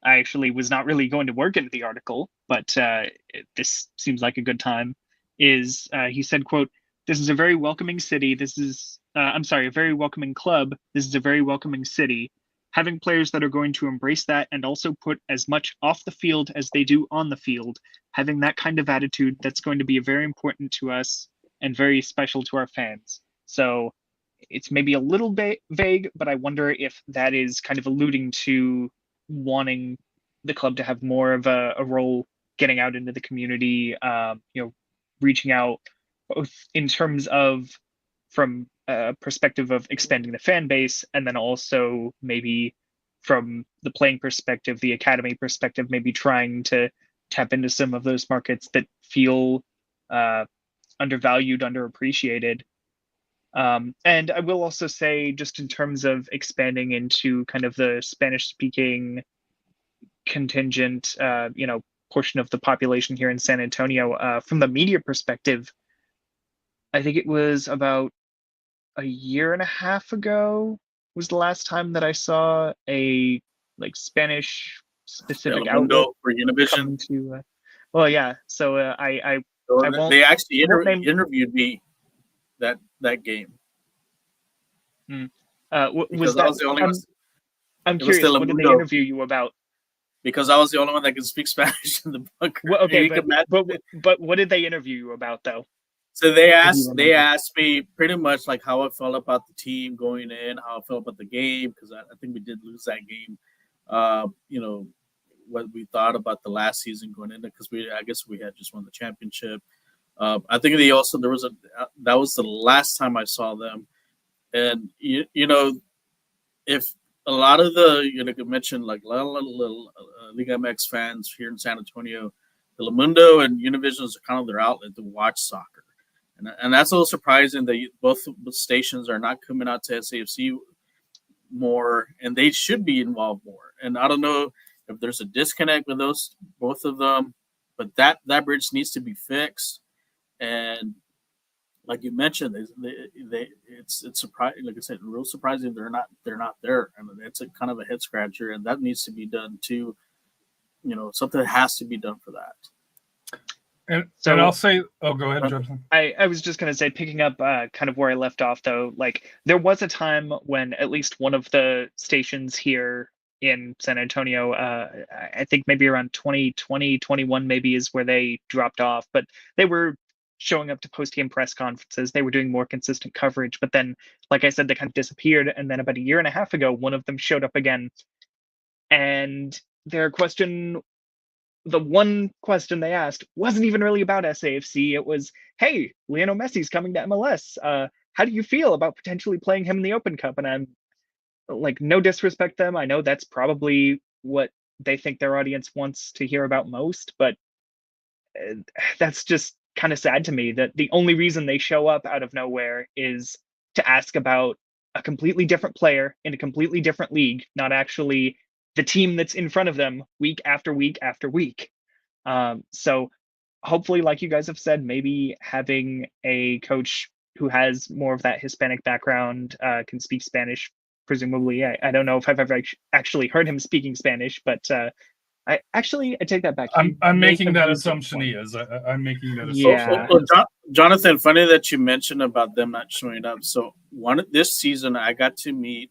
I actually was not really going to work into the article, but this seems like a good time, is he said, quote, "This is a very welcoming city. A very welcoming club. This is a very welcoming city. Having players that are going to embrace that and also put as much off the field as they do on the field, having that kind of attitude, that's going to be very important to us and very special to our fans." So it's maybe a little bit vague, but I wonder if that is kind of alluding to wanting the club to have more of a role getting out into the community, reaching out both in terms of from a perspective of expanding the fan base, and then also maybe from the playing perspective, the academy perspective, maybe trying to tap into some of those markets that feel undervalued, underappreciated. And I will also say, just in terms of expanding into kind of the Spanish-speaking contingent, portion of the population here in San Antonio, from the media perspective, I think it was about a year and a half ago was the last time that I saw a Spanish specific outlet Telemundo for Univision. come to. Well, yeah. So I won't. They actually I won't name- interviewed me that game. Was I that? was the only one. I'm It was curious. What did they Telemundo. interview you about? Because I was the only one that could speak Spanish in the bunker. Well, okay, You can imagine but what did they interview you about though? So they remember? asked me pretty much like how I felt about the team going in, how I felt about the game, because I think we did lose that game. What we thought about the last season going in, because I guess we had just won the championship. I think that was the last time I saw them, and if a lot of the you mentioned like Liga MX fans here in San Antonio, Telemundo and Univision is kind of their outlet to watch soccer. And that's a little surprising that both stations are not coming out to SAFC more, and they should be involved more. And I don't know if there's a disconnect with both of them, but that bridge needs to be fixed. And like you mentioned, it's surprising. Like I said, real surprising they're not there, and it's a kind of a head scratcher, and that needs to be done too. Something has to be done for that. And I'll say, go ahead, Jefferson. I was just going to say, picking up kind of where I left off, though, there was a time when at least one of the stations here in San Antonio, I think maybe around 2020, 21 maybe is where they dropped off, but they were showing up to post-game press conferences. They were doing more consistent coverage, but then, like I said, they kind of disappeared. And then about a year and a half ago, one of them showed up again, and the one question they asked wasn't even really about SAFC. It was, hey, Lionel Messi's coming to MLS. How do you feel about potentially playing him in the Open Cup? And I'm like, no disrespect to them. I know that's probably what they think their audience wants to hear about most, but that's just kind of sad to me that the only reason they show up out of nowhere is to ask about a completely different player in a completely different league, not actually the team that's in front of them week after week after week. So hopefully, like you guys have said, maybe having a coach who has more of that Hispanic background, can speak Spanish, presumably. I don't know if I've ever actually heard him speaking Spanish, but I take that back. I'm making that assumption he is. I'm making that assumption. Yeah. Jonathan, funny that you mentioned about them not showing up. So this season, I got to meet,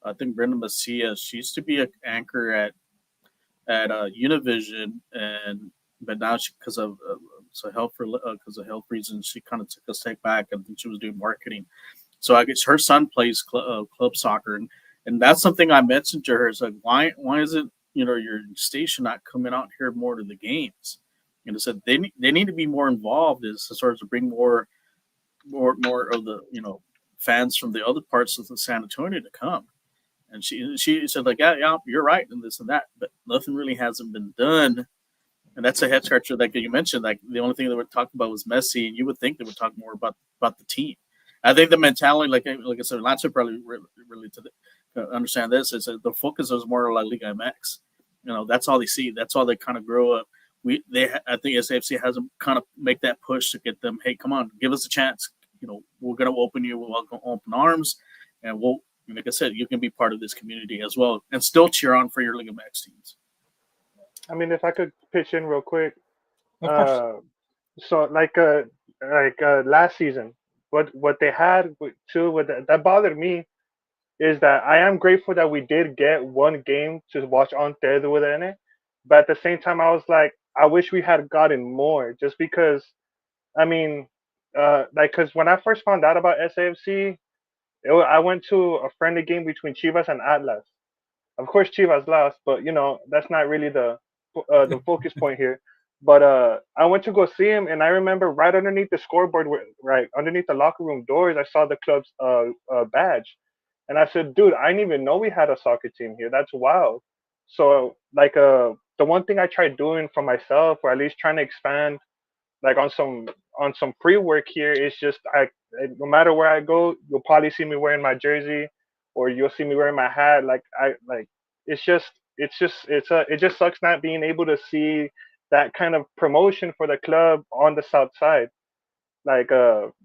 I think, Brenda Macias. She used to be an anchor at Univision, but now because of health reasons, she kind of took a step back. I think she was doing marketing. So I guess her son plays club soccer, and that's something I mentioned to her. It's like, why isn't your station not coming out here more to the games? And I said they need to be more involved as sort of to bring more of the fans from the other parts of the San Antonio to come. And she said like, yeah, you're right, and this and that, but nothing really hasn't been done. And that's a head scratcher. Like you mentioned, like the only thing that we're talking about was Messi, and you would think they would talk more about the team. I think the mentality, like I said, Lance probably really to understand this, is that the focus is more like Liga MX. That's all they see. That's all they kind of grow up. I think SAFC has to kind of make that push to get them. Hey, come on, give us a chance. We're going to open you with open arms, and we'll. Like I said, you can be part of this community as well and still cheer on for your Liga MX teams. I mean, if I could pitch in real quick. Of course. So last season, what they had too, that bothered me is that I am grateful that we did get one game to watch on THrid, but at the same time, I was like, I wish we had gotten more, just because, I mean, because when I first found out about SAFC, I went to a friendly game between Chivas and Atlas. Of course, Chivas lost, but that's not really the focus point here. But I went to go see him, and I remember right underneath the scoreboard, right underneath the locker room doors, I saw the club's badge, and I said, "Dude, I didn't even know we had a soccer team here. That's wild." So like the one thing I tried doing for myself, or at least trying to expand like on some free work here, is just no matter where I go, you'll probably see me wearing my jersey, or you'll see me wearing my hat. Like I like it just sucks not being able to see that kind of promotion for the club on the south side. Like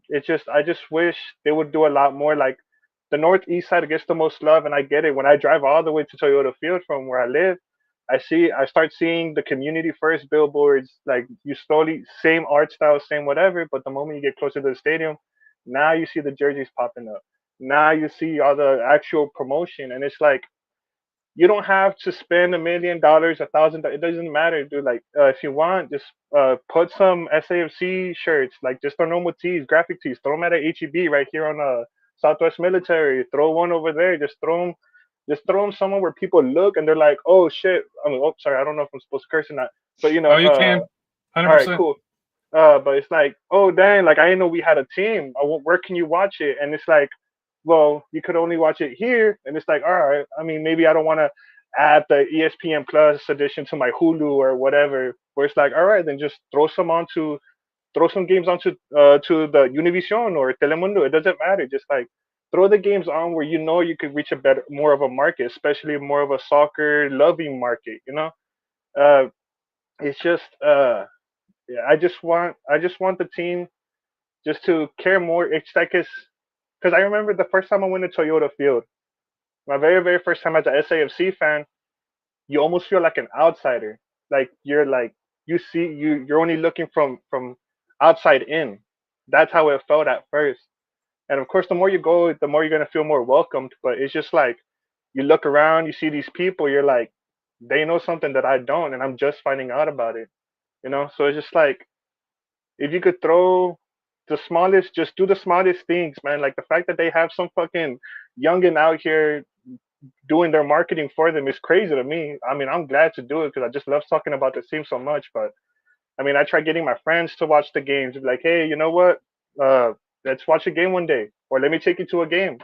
it just I just wish they would do a lot more. Like the northeast side gets the most love, and I get it. When I drive all the way to Toyota Field from where I live, I start seeing the community first billboards. Like you slowly same art style, same whatever. But the moment you get closer to the stadium, now you see the jerseys popping up. Now you see all the actual promotion, and it's like you don't have to spend $1 million, $1,000. It doesn't matter, dude. Like, if you want, just put some SAFC shirts, like just our normal tees, graphic tees. Throw them at a HEB right here on Southwest Military. Throw one over there. Just throw them somewhere where people look and they're like, oh shit. I mean, oh sorry, I don't know if I'm supposed to curse or not, but Oh, you can. all right, 100%. cool. But it's like, oh dang, like I didn't know we had a team. Where can you watch it? And it's like, well, you could only watch it here. And it's like, all right. I mean, maybe I don't want to add the ESPN Plus edition to my Hulu or whatever. Where it's like, all right, then just throw some games onto to the Univision or Telemundo. It doesn't matter. Just like throw the games on where you know you could reach a better, more of a market, especially more of a soccer loving market. Uh, it's just yeah, I just want the team just to care more. It's like because I remember the first time I went to Toyota Field, my very very first time as a SAFC fan, you almost feel like an outsider. Like you're only looking from outside in. That's how it felt at first. And of course, the more you go, the more you're gonna feel more welcomed. But it's just like you look around, you see these people, you're like, they know something that I don't, and I'm just finding out about it. So it's just like if you could throw the smallest, just do the smallest things, man. Like the fact that they have some fucking youngin out here doing their marketing for them is crazy to me. I mean, I'm glad to do it because I just love talking about the team so much. But I mean, I try getting my friends to watch the games. Be like, hey, you know what? Uh, let's watch a game one day, or let me take you to a game.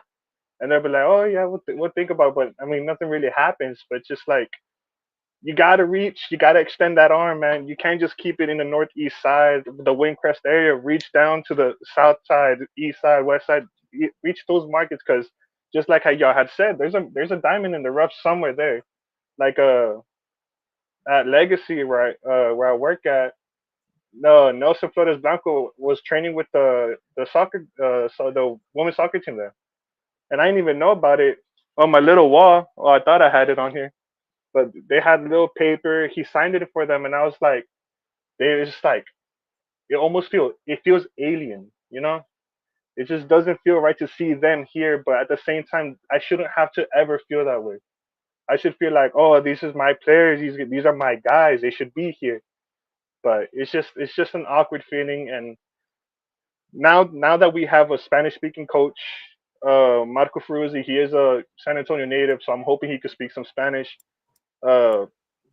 And they'll be like, oh yeah, we'll think about it. But I mean, nothing really happens. But just like you gotta reach, you gotta extend that arm, man. You can't just keep it in the northeast side, the Windcrest area. Reach down to the south side, east side, west side. Reach those markets, because just like how y'all had said, there's a diamond in the rough somewhere there. Like at Legacy, where I work at, no, Nelson Flores Blanco was training with the soccer, so the women's soccer team there, and I didn't even know about it on my little wall. Oh, I thought I had it on here, but they had a little paper. He signed it for them, and I was like, they just like it feels alien, It just doesn't feel right to see them here, but at the same time, I shouldn't have to ever feel that way. I should feel like, oh, these is my players. These are my guys. They should be here. But it's just an awkward feeling. And now that we have a Spanish speaking coach, Marco Ferruzzi, he is a San Antonio native, so I'm hoping he could speak some Spanish. Uh,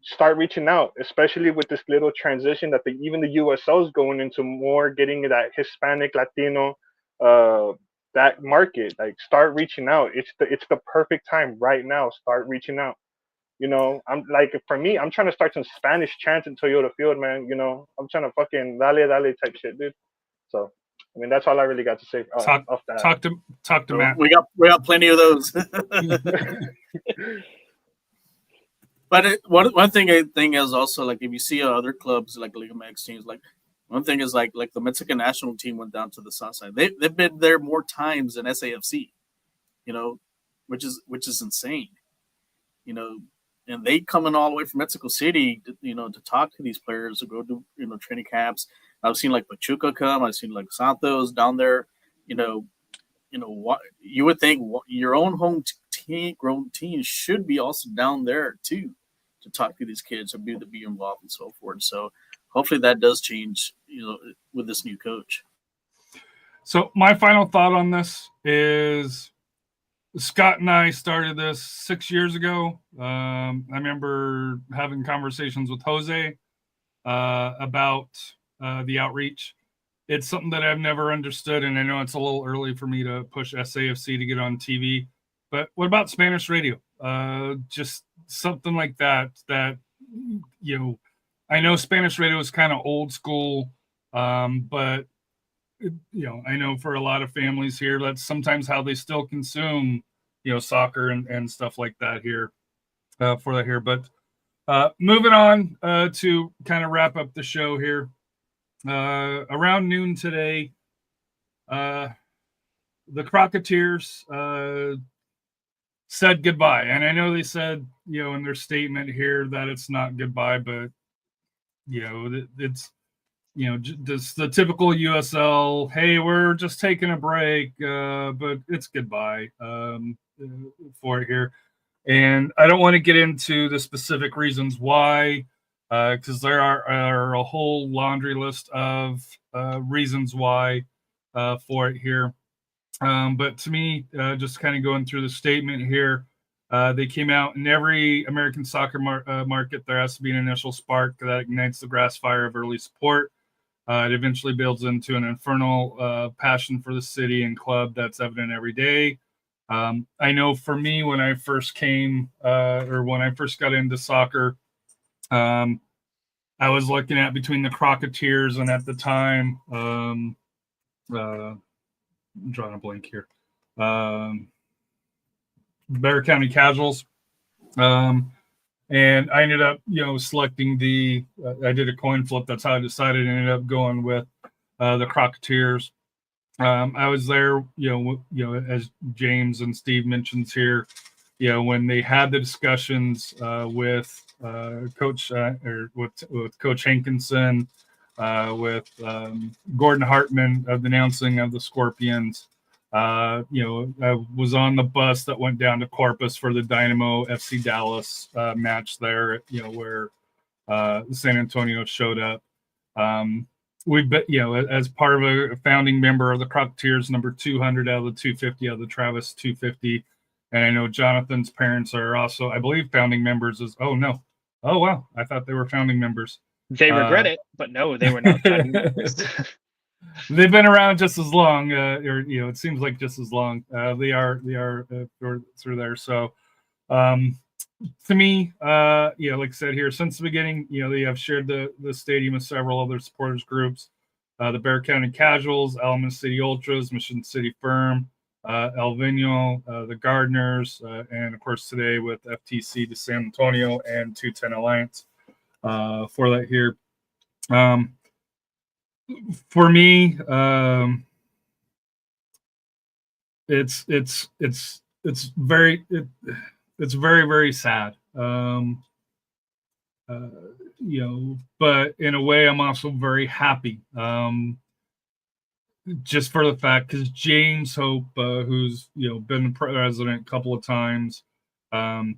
Start reaching out, especially with this little transition that even the USO is going into, more getting that Hispanic Latino uh that market. Like start reaching out. It's the perfect time right now. Start reaching out. I'm like, for me, I'm trying to start some Spanish chants in Toyota Field, man. I'm trying to fucking dale dale type shit, dude. So I mean, that's all I really got to say off that. Talk to Matt. We got plenty of those. But one thing I think is also, like, if you see other clubs like Liga MX teams, like one thing is like the Mexican national team went down to the south side. They've been there more times than SAFC, which is insane, and they coming all the way from Mexico City, to talk to these players, to go to training camps. I've seen like Pachuca come. I've seen like Santos down there. What you would think your own home grown team should be also down there too, to talk to these kids or be involved and so forth. So hopefully that does change, with this new coach. So my final thought on this is Scott and I started this 6 years ago. I remember having conversations with Jose. about the outreach. It's something that I've never understood, and I know it's a little early for me to push SAFC to get on TV. But what about Spanish radio? Just something like that. I know Spanish radio is kind of old school, but I know for a lot of families here, that's sometimes how they still consume, soccer and stuff like that here for that here. But moving on to kind of wrap up the show here. Around noon today, the Crocketteers said goodbye. And I know they said, in their statement here that it's not goodbye, but, it's, just the typical USL, hey, we're just taking a break, but it's goodbye for it here. And I don't want to get into the specific reasons why, because there are a whole laundry list of reasons why for it here. But to me, just kind of going through the statement here, they came out in every American soccer market. There has to be an initial spark that ignites the grass fire of early support. It eventually builds into an infernal passion for the city and club that's evident every day. I know for me, when I first came or when I first got into soccer, I was looking at between the Crocketteers and at the time, I'm drawing a blank here, Bear County Casuals. And I ended up, selecting I did a coin flip. That's how I decided. I ended up going with the Crocketteers. I was there, as James and Steve mentions here, when they had the discussions with Coach or with Coach Hankinson, with Gordon Hartman of the announcing of the Scorpions. I was on the bus that went down to Corpus for the Dynamo FC Dallas match there, where SanAntonio showed up. We've been, as part of a founding member of the Crocketteers, number 200 out of the 250 out of the Travis 250. And I know Jonathan's parents are also, I believe, founding members. Oh, wow. I thought they were founding members. They regret it, but no, they were not founding members. They've been around just as long, it seems like just as long. They are through there. So, to me, like I said here, since the beginning, they have shared the stadium with several other supporters groups, the Bear County Casuals, Alameda City Ultras, Mission City Firm, El Vino, the Gardeners, and of course today with FTC to San Antonio and 210 Alliance for that here. For me, it's very very sad. But in a way, I'm also very happy. Just for the fact, because James Hope, who's been president a couple of times,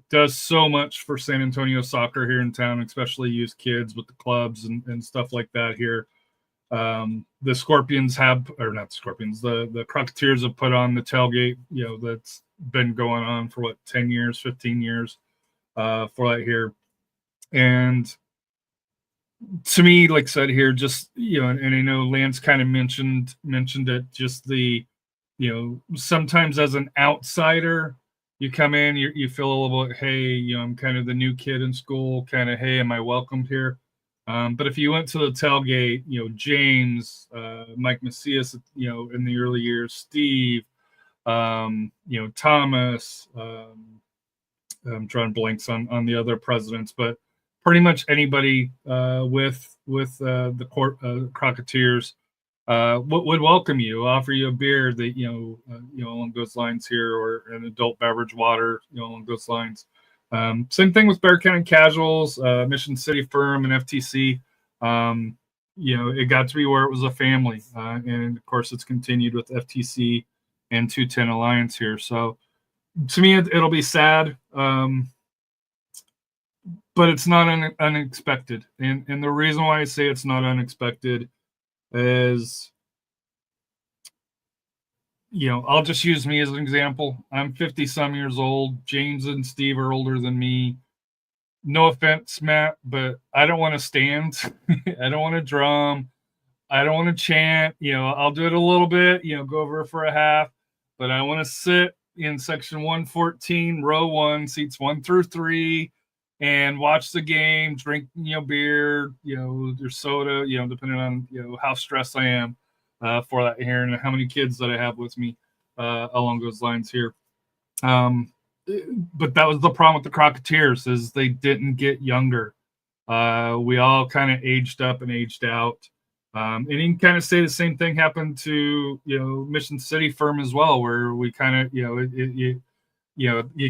does so much for San Antonio soccer here in town, especially youth kids with the clubs and stuff like that here. The Scorpions the Crocketteers have put on the tailgate, that's been going on for 10 years, 15 years for that here. And to me, like I said here, just, and I know Lance kind of mentioned it, just the, sometimes as an outsider, you come in, you feel a little bit, hey, I'm kind of the new kid in school, kind of, hey, am I welcomed here? But if you went to the tailgate, James, Mike Macias, in the early years, Steve, Thomas, I'm drawing blanks on the other presidents, but pretty much anybody with the Crocketteers would welcome you, offer you a beer that along those lines here, or an adult beverage water, along those lines. Same thing with Bear County Casuals, Mission City Firm, and FTC. It got to be where it was a family, and of course it's continued with FTC and 210 Alliance here. So to me, it'll be sad, but it's not unexpected. And the reason why I say it's not unexpected is, I'll just use me as an example. I'm 50 some years old. James and Steve are older than me. no offense, Matt, but I don't want to stand. I don't want to drum. I don't want to chant. I'll do it a little bit, go over for a half, but I want to sit in section 114, row 1, seats 1 through 3, and watch the game, drink, beer, or soda, depending on, how stressed I am for that here and how many kids that I have with me along those lines here. But that was the problem with the Crocketteers, is they didn't get younger. We all kind of aged up and aged out. And you can kind of say the same thing happened to, Mission City Firm as well, where we kind of, you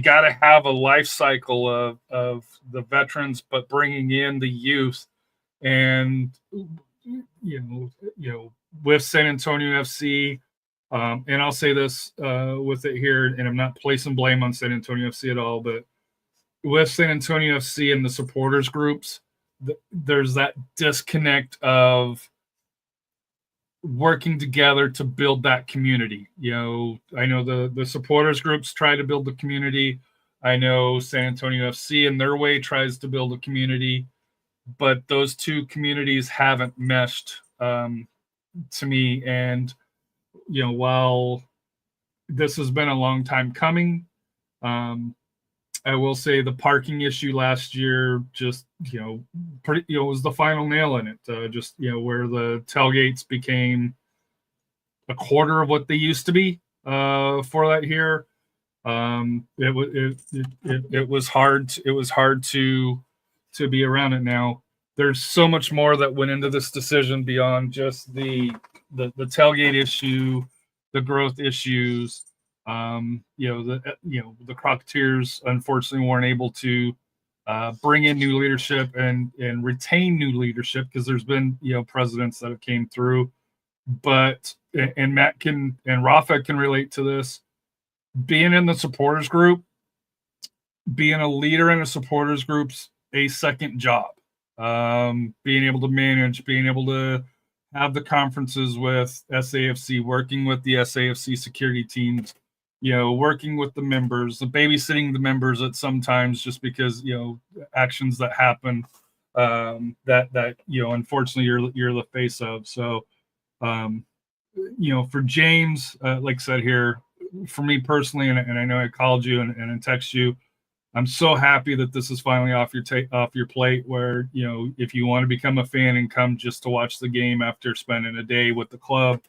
got to have a life cycle of the veterans, but bringing in the youth. And, with SanAntonio FC, and I'll say this with it here, and I'm not placing blame on SanAntonio FC at all, but with SanAntonio FC and the supporters groups, there's that disconnect of working together to build that community. I know the supporters groups try to build the community. I know SanAntonio FC in their way tries to build a community, but those two communities haven't meshed to me. And while this has been a long time coming, I will say the parking issue last year just, was the final nail in it. Where the tailgates became a quarter of what they used to be for that here. It was hard. It was hard to be around it now. There's so much more that went into this decision beyond just the tailgate issue, the growth issues. The Crocketteers unfortunately weren't able to bring in new leadership and retain new leadership, because there's been presidents that have came through. But and Matt and Rafa can relate to this. Being in the supporters group, being a leader in a supporters group's a second job. Being able to manage, being able to have the conferences with SAFC, working with the SAFC security teams, working with the members, the babysitting the members at sometimes, just because actions that happen that unfortunately you're the face of. So for James, like I said here, for me personally, and I know I called you and I text you, I'm so happy that this is finally off your plate, where if you want to become a fan and come just to watch the game after spending a day with the club,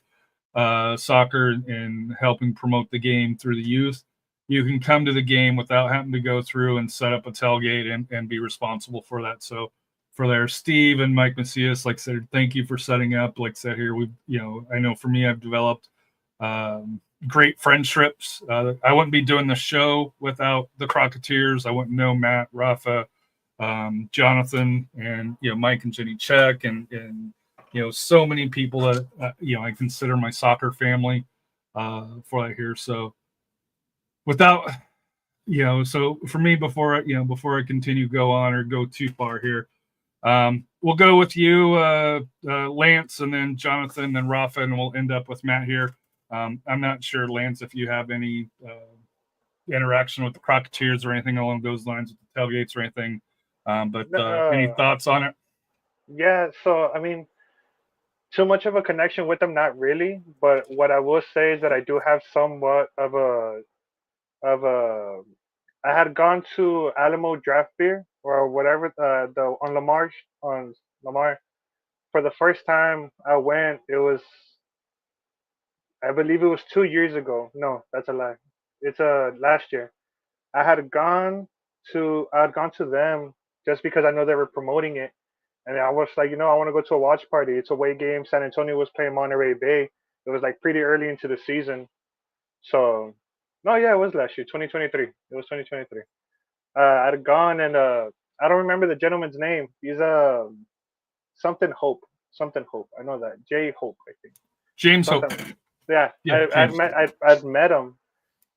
soccer, and helping promote the game through the youth, you can come to the game without having to go through and set up a tailgate and be responsible for that. So for there, Steve and Mike Macias, like I said, thank you for setting up. Like I said here, I know for me, I've developed great friendships. I wouldn't be doing the show without the Crocketteers. I wouldn't know Matt, Rafa, Jonathan, and Mike and Jenny Check, and so many people that I consider my soccer family for that here. So without so for me, before I continue go on or go too far here, we'll go with you, Lance, and then Jonathan, then Rafa, and we'll end up with Matt here. I'm not sure, Lance, if you have any interaction with the Crocketteers or anything along those lines with the tailgates or anything. But any thoughts on it? Yeah, so I mean, too much of a connection with them, not really. But what I will say is that I do have somewhat of a. I had gone to Alamo Draft Beer or whatever on Lamar for the first time I went. It was, I believe it was 2 years ago. No, that's a lie. It's last year. I had gone to them just because I know they were promoting it, and I was like, I want to go to a watch party. It's a away game. San Antonio was playing Monterey Bay. It was like pretty early into the season, so no, yeah, it was last year, 2023. It was 2023. I had gone, and I don't remember the gentleman's name. He's something Hope, something Hope. I know that J Hope, I think. James something. Hope. Yeah, James. I've met him,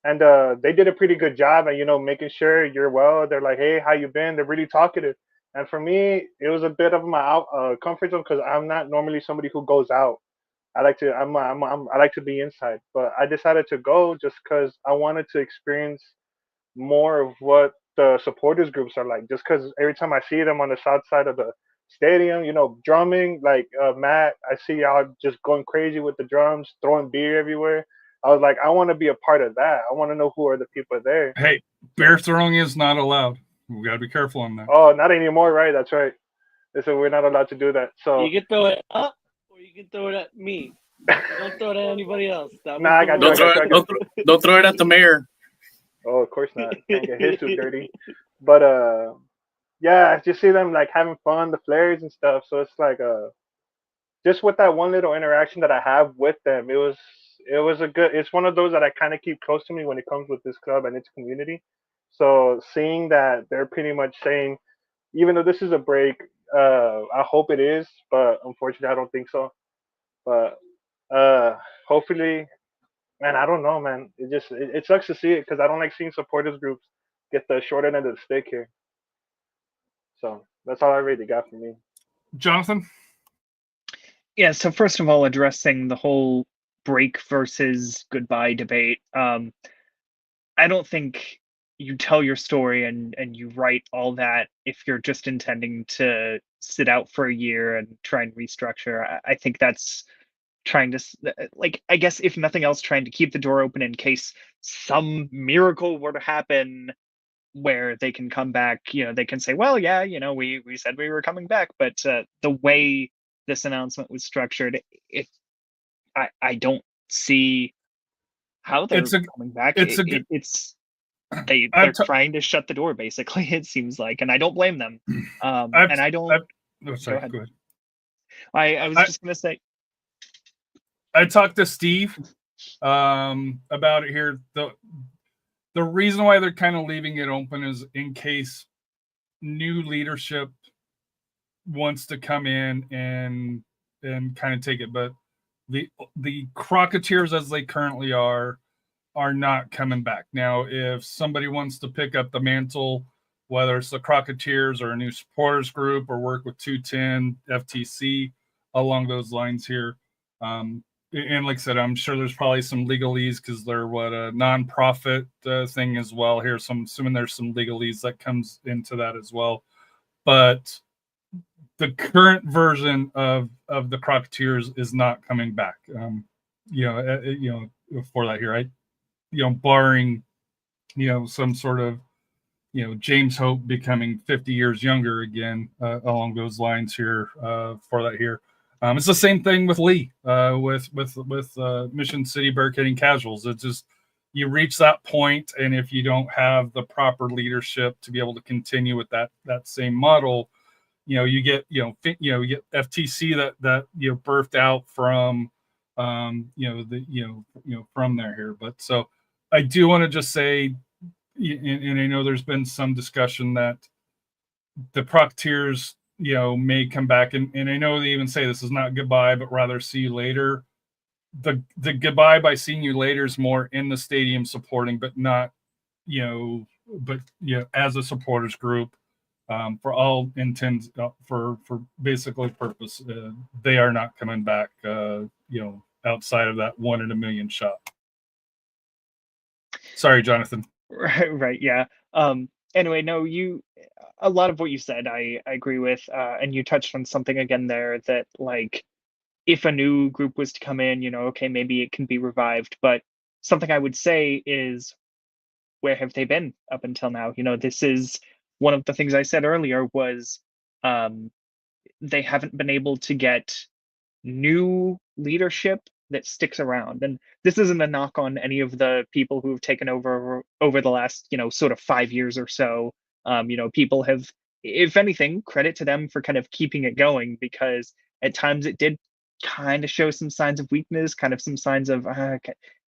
and they did a pretty good job at making sure you're well. They're like, hey, how you been? They're really talkative, and for me, it was a bit of my comfort zone, because I'm not normally somebody who goes out. I like to I like to be inside, but I decided to go just because I wanted to experience more of what the supporters groups are like. Just because every time I see them on the south side of the stadium, drumming, like Matt, I see y'all just going crazy with the drums, throwing beer everywhere. I was like, I want to be a part of that. I want to know who are the people there. Hey, beer throwing is not allowed. We got to be careful on that. Oh, not anymore, right? That's right. They said we're not allowed to do that. So You can throw it up, or you can throw it at me. Don't throw it at anybody else. Nah, I got Don't throw it at the mayor. Oh, of course not. Can't get his too dirty. But yeah, I just see them like having fun, the flares and stuff. So it's like just with that one little interaction that I have with them, it was it's one of those that I kind of keep close to me when it comes with this club and its community. So seeing that they're pretty much saying, even though this is a break, I hope it is, but unfortunately I don't think so. But hopefully, man, I don't know, man. It sucks to see it because I don't like seeing supporters groups get the short end of the stick here. So that's all I really got from me. Jonathan? Yeah, so first of all, addressing the whole break versus goodbye debate. I don't think you tell your story and you write all that if you're just intending to sit out for a year and try and restructure. I think that's trying to, like, I guess if nothing else, trying to keep the door open in case some miracle were to happen where they can come back. They can say, well, yeah, we said we were coming back, but the way this announcement was structured, I don't see how they're coming back. They're trying to shut the door, basically, it seems like, and I don't blame them. Go ahead. I was just going to say, I talked to Steve about it here. The reason why they're kind of leaving it open is in case new leadership wants to come in and kind of take it. But the Crocketteers, as they currently are not coming back. Now, if somebody wants to pick up the mantle, whether it's the Crocketteers or a new supporters group or work with 210 FTC along those lines here, and like I said, I'm sure there's probably some legalese because they're a nonprofit thing as well here. So I'm assuming there's some legalese that comes into that as well. But the current version of the Crocketteers is not coming back. For that here, barring some sort of James Hope becoming 50 years younger again along those lines here for that here. It's the same thing with Lee, with Mission City Barricading Casuals. It's just you reach that point, and if you don't have the proper leadership to be able to continue with that same model, you get FTC that birthed out from from there here. But so I do want to just say, and I know there's been some discussion that the Crocketteers may come back, and I know they even say this is not goodbye, but rather see you later. The goodbye by seeing you later is more in the stadium supporting, but not as a supporters group for all intents for basically purpose. They are not coming back. Outside of that 1 in a million shot. Sorry, Jonathan. Right. Yeah. Anyway, no, a lot of what you said, I agree with. And you touched on something again there that, like, if a new group was to come in, okay, maybe it can be revived. But something I would say is, where have they been up until now? This is one of the things I said earlier was they haven't been able to get new leadership that sticks around. And this isn't a knock on any of the people who have taken over the last, sort of 5 years or so. People have, if anything, credit to them for kind of keeping it going, because at times it did kind of show some signs of weakness, kind of some signs of,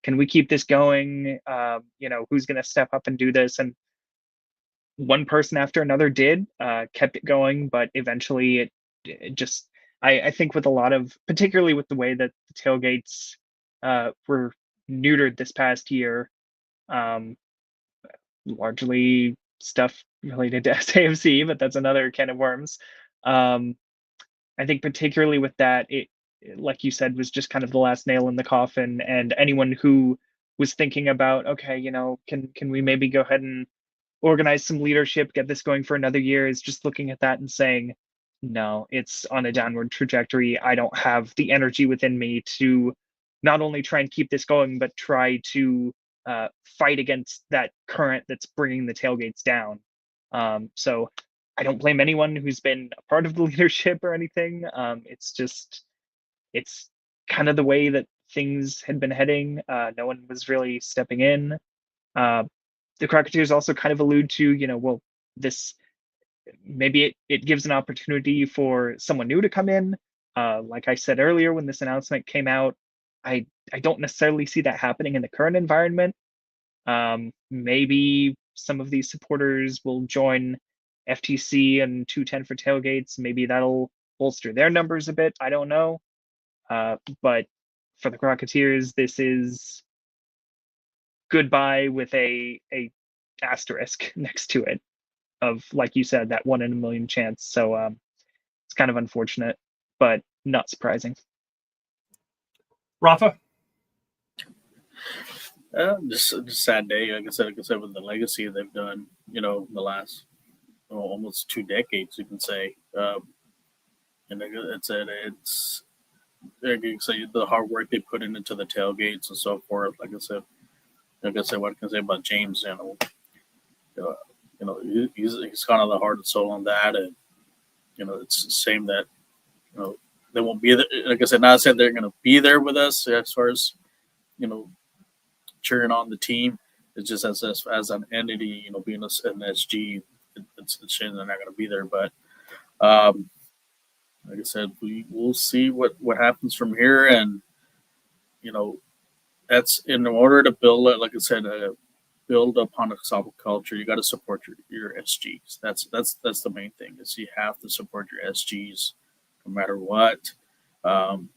can we keep this going? Who's going to step up and do this? And one person after another kept it going, but eventually it just, I think with a lot of, particularly with the way that the tailgates were neutered this past year, largely stuff related to SAFC, but that's another can of worms. I think particularly with that, it, like you said, was just kind of the last nail in the coffin. And anyone who was thinking about, okay, can we maybe go ahead and organize some leadership, get this going for another year, is just looking at that and saying, no, it's on a downward trajectory. I don't have the energy within me to not only try and keep this going, but try to fight against that current that's bringing the tailgates down. So I don't blame anyone who's been a part of the leadership or anything. It's kind of the way that things had been heading. No one was really stepping in. The Crocketteers also kind of allude to, well, this maybe it gives an opportunity for someone new to come in. Like I said earlier, when this announcement came out, I don't necessarily see that happening in the current environment. Maybe some of these supporters will join FTC and 210 for tailgates. Maybe that'll bolster their numbers a bit. I don't know. But for the Crocketteers, this is goodbye with a asterisk next to it of, like you said, that 1 in a million chance. So it's kind of unfortunate, but not surprising. Rafa? Just a sad day. Like I said, with the legacy they've done, the last almost 2 decades, you can say. And it's the hard work they put into the tailgates and so forth. Like I said, what can I say about James? He's kind of the heart and soul on that, and it's a shame that they won't be there. Like I said, not said they're going to be there with us as far as cheering on the team. It's just as an entity, being an SG, it's a shame they're not going to be there. But like I said, we'll see what happens from here, and that's in order to build it. Like I said, build upon a soccer culture. You got to support your SGs. That's the main thing. Is you have to support your SGs no matter what. All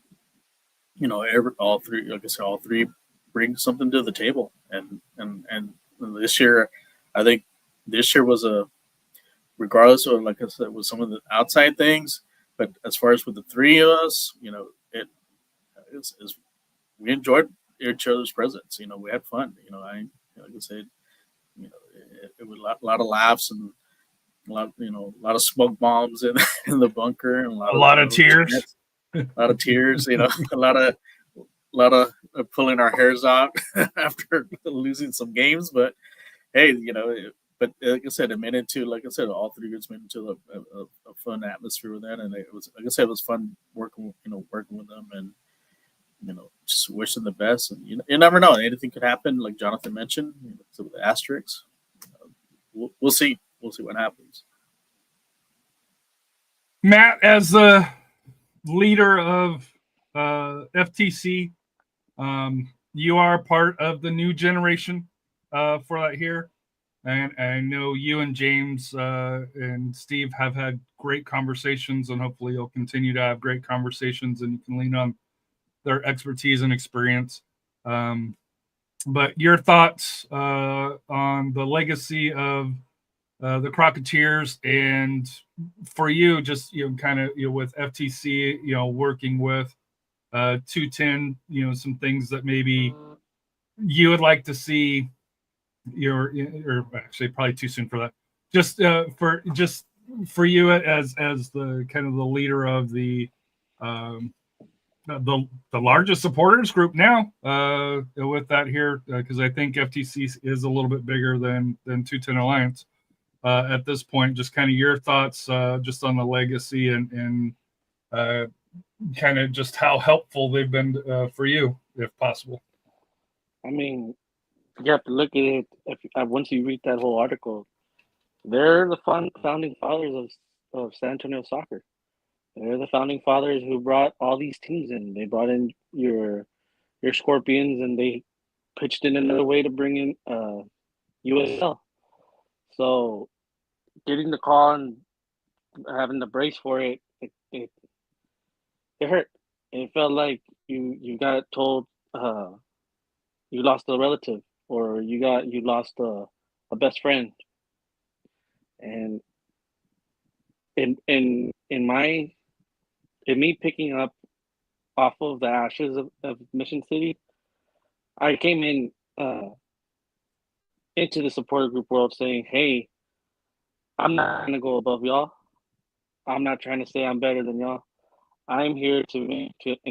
three, like I said, all three bring something to the table, and this year, I think this year was regardless of, like I said, with some of the outside things, but as far as with the three of us, we enjoyed each other's presence. We had fun. Like I said, it was a lot of laughs and a lot of smoke bombs in the bunker, and a lot of tears. A lot of tears. A lot of pulling our hairs out after losing some games. But hey, but like I said, it made into, like I said, all three groups made into a fun atmosphere with that, and it was, like I said, it was fun working with them, and just wish them the best. And you never know, anything could happen, like Jonathan mentioned. So with the asterisks, we'll see what happens. Matt, as the leader of FTC, you are part of the new generation for that here. And I know you and James and Steve have had great conversations, and hopefully you'll continue to have great conversations, and you can lean on their expertise and experience. But your thoughts on the legacy of the Crocketteers, and for you, just kind of with FTC, working with 210, some things that maybe you would like to see. Or actually probably too soon for that. Just for you as the kind of the leader of the largest supporters group now with that here, because I think FTC is a little bit bigger than 210 Alliance at this point. Just kind of your thoughts just on the legacy and kind of just how helpful they've been for you, if possible. I mean, you have to look at it. Once you read that whole article, they're the founding fathers of SanAntonio soccer. They're the founding fathers who brought all these teams in. They brought in your Scorpions, and they pitched in another way to bring in USL. So getting the call and having the brace for it hurt. It felt like you got told you lost a relative, or you lost a best friend. And in me picking up off of the ashes of Mission City, I came in into the supporter group world saying, hey, I'm not going to go above y'all. I'm not trying to say I'm better than y'all. I'm here to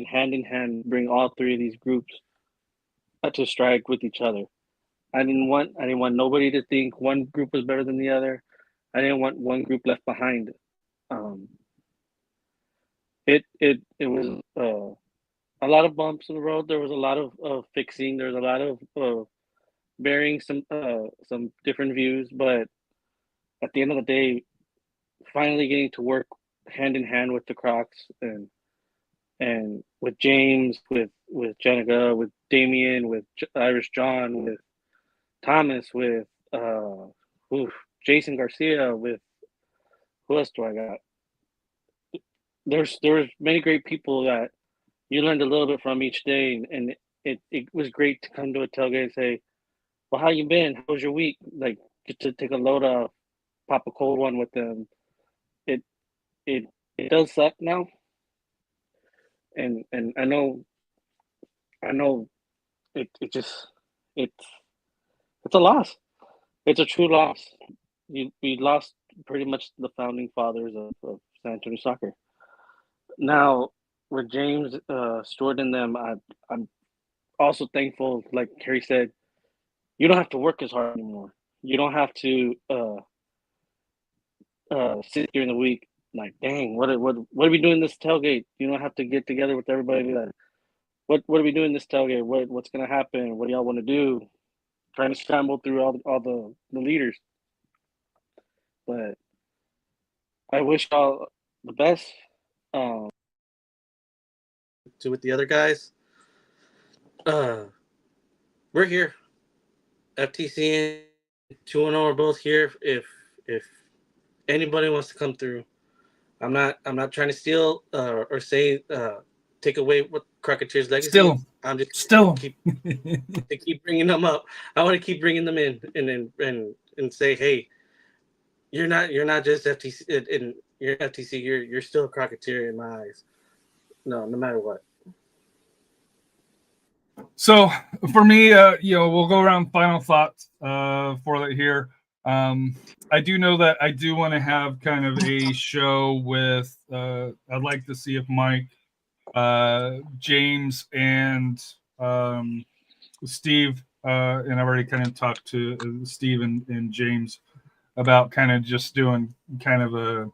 hand in hand bring all three of these groups to strike with each other. I didn't want nobody to think one group was better than the other. I didn't want one group left behind. It was a lot of bumps in the road. There was a lot of fixing. There was a lot of bearing some different views, but at the end of the day, finally getting to work hand in hand with the Crocs and with James, with Jenica, with Damien, with Irish John, with Thomas, with Jason Garcia, with who else do I got? There's many great people that you learned a little bit from each day, and it was great to come to a tailgate and say, well, how you been? How was your week? Like, get to take a load off, pop a cold one with them. It does suck now, and I know it's a loss. It's a true loss. We lost pretty much the founding fathers of San Antonio soccer. Now with James Stewart and them, I'm also thankful. Like Kerry said, you don't have to work as hard anymore. You don't have to sit during the week like, dang, what are we doing this tailgate? You don't have to get together with everybody and be like, what are we doing this tailgate? What's gonna happen? What do y'all want to do? Trying to scramble through all the leaders. But I wish y'all the best. With the other guys, we're here. FTC and 2-0 are both here. If anybody wants to come through, I'm not trying to steal or say take away what Crocketteers legacy. Still, I'm just still keep bringing them up. I want to keep bringing them in and say, hey, you're not just FTC and you're FTC. You're still a Crocketteer in my eyes. No matter what. So for me, we'll go around final thoughts for that here. I do know that I do want to have kind of a show with. I'd like to see if Mike, James, and Steve, and I've already kind of talked to Steve and James about kind of just doing kind of a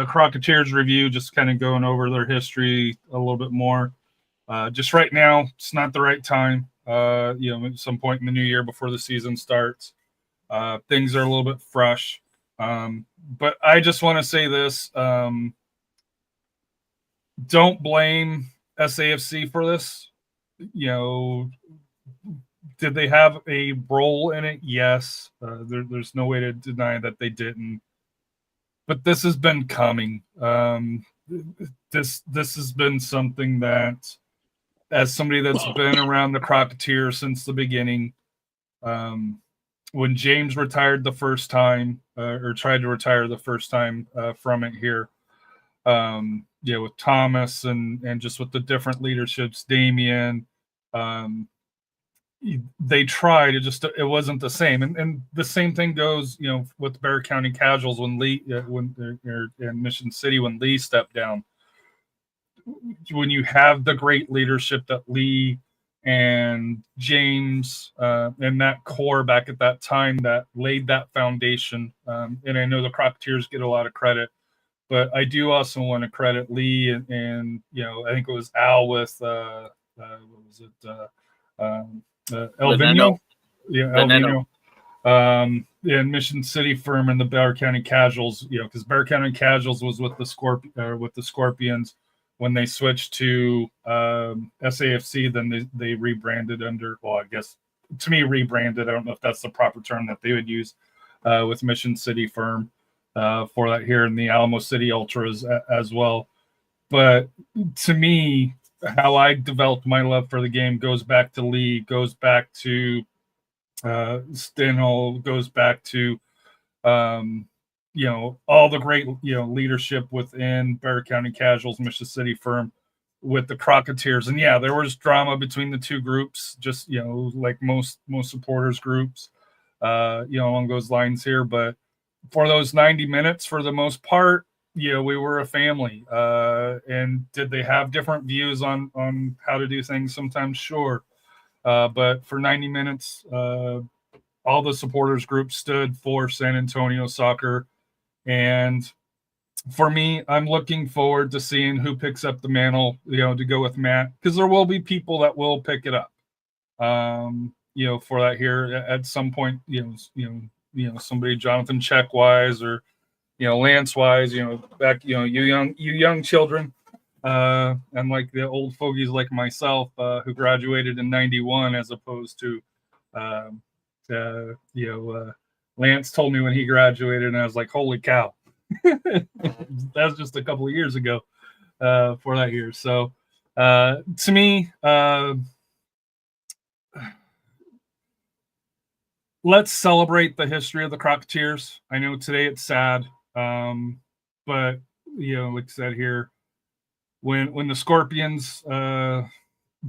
Crocketteers review, just kind of going over their history a little bit more. Just right now, it's not the right time. At some point in the new year before the season starts, things are a little bit fresh. But I just want to say this: don't blame SAFC for this. Did they have a role in it? Yes. There's no way to deny that they didn't. But this has been coming. This has been something that, as somebody that's been around the Crocketteers since the beginning, when James retired the first time, or tried to retire the first time from it here, with Thomas and just with the different leaderships, Damien, they tried. It wasn't the same, and the same thing goes, with Bear County Casuals when Lee, in Mission City when Lee stepped down. When you have the great leadership that Lee and James and that core back at that time that laid that foundation, and I know the Crocketteers get a lot of credit, but I do also want to credit Lee and I think it was Al with what was it? El Vino, El Vino, and Mission City Firm and the Bear County Casuals, because Bear County Casuals was with the Scorpions when they switched to SAFC. Then they rebranded under, well, I guess to me rebranded. I don't know if that's the proper term that they would use with Mission City Firm for that here in the Alamo City Ultras as well. But to me, how I developed my love for the game goes back to Lee, goes back to Stenhol, goes back to all the great leadership within Bear County Casuals, Mission City Firm. with the Crocketteers. And yeah, there was drama between the two groups, just, like most supporters groups, along those lines here. But for those 90 minutes, for the most part, we were a family. And did they have different views on how to do things sometimes? Sure. But for 90 minutes, all the supporters groups stood for San Antonio soccer. And for me, I'm looking forward to seeing who picks up the mantle, to go with Matt, because there will be people that will pick it up. For that here at some point, somebody Jonathan Check wise or Lance wise, back, you young children, and like the old fogies like myself, who graduated in 91, as opposed to Lance told me when he graduated, and I was like, holy cow. That's just a couple of years ago, for that year. So to me, let's celebrate the history of the Crocketteers. I know today it's sad, but like I said here, when the Scorpions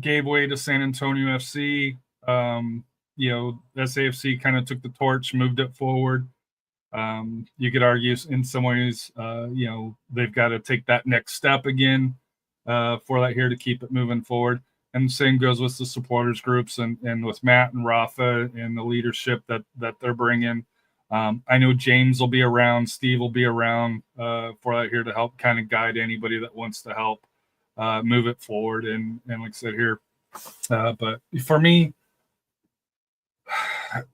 gave way to San Antonio FC, SAFC kind of took the torch, moved it forward. You could argue in some ways, they've got to take that next step again for that here to keep it moving forward. And the same goes with the supporters groups and with Matt and Rafa and the leadership that they're bringing. I know James will be around, Steve will be around for that here to help kind of guide anybody that wants to help move it forward. And like I said here, but for me,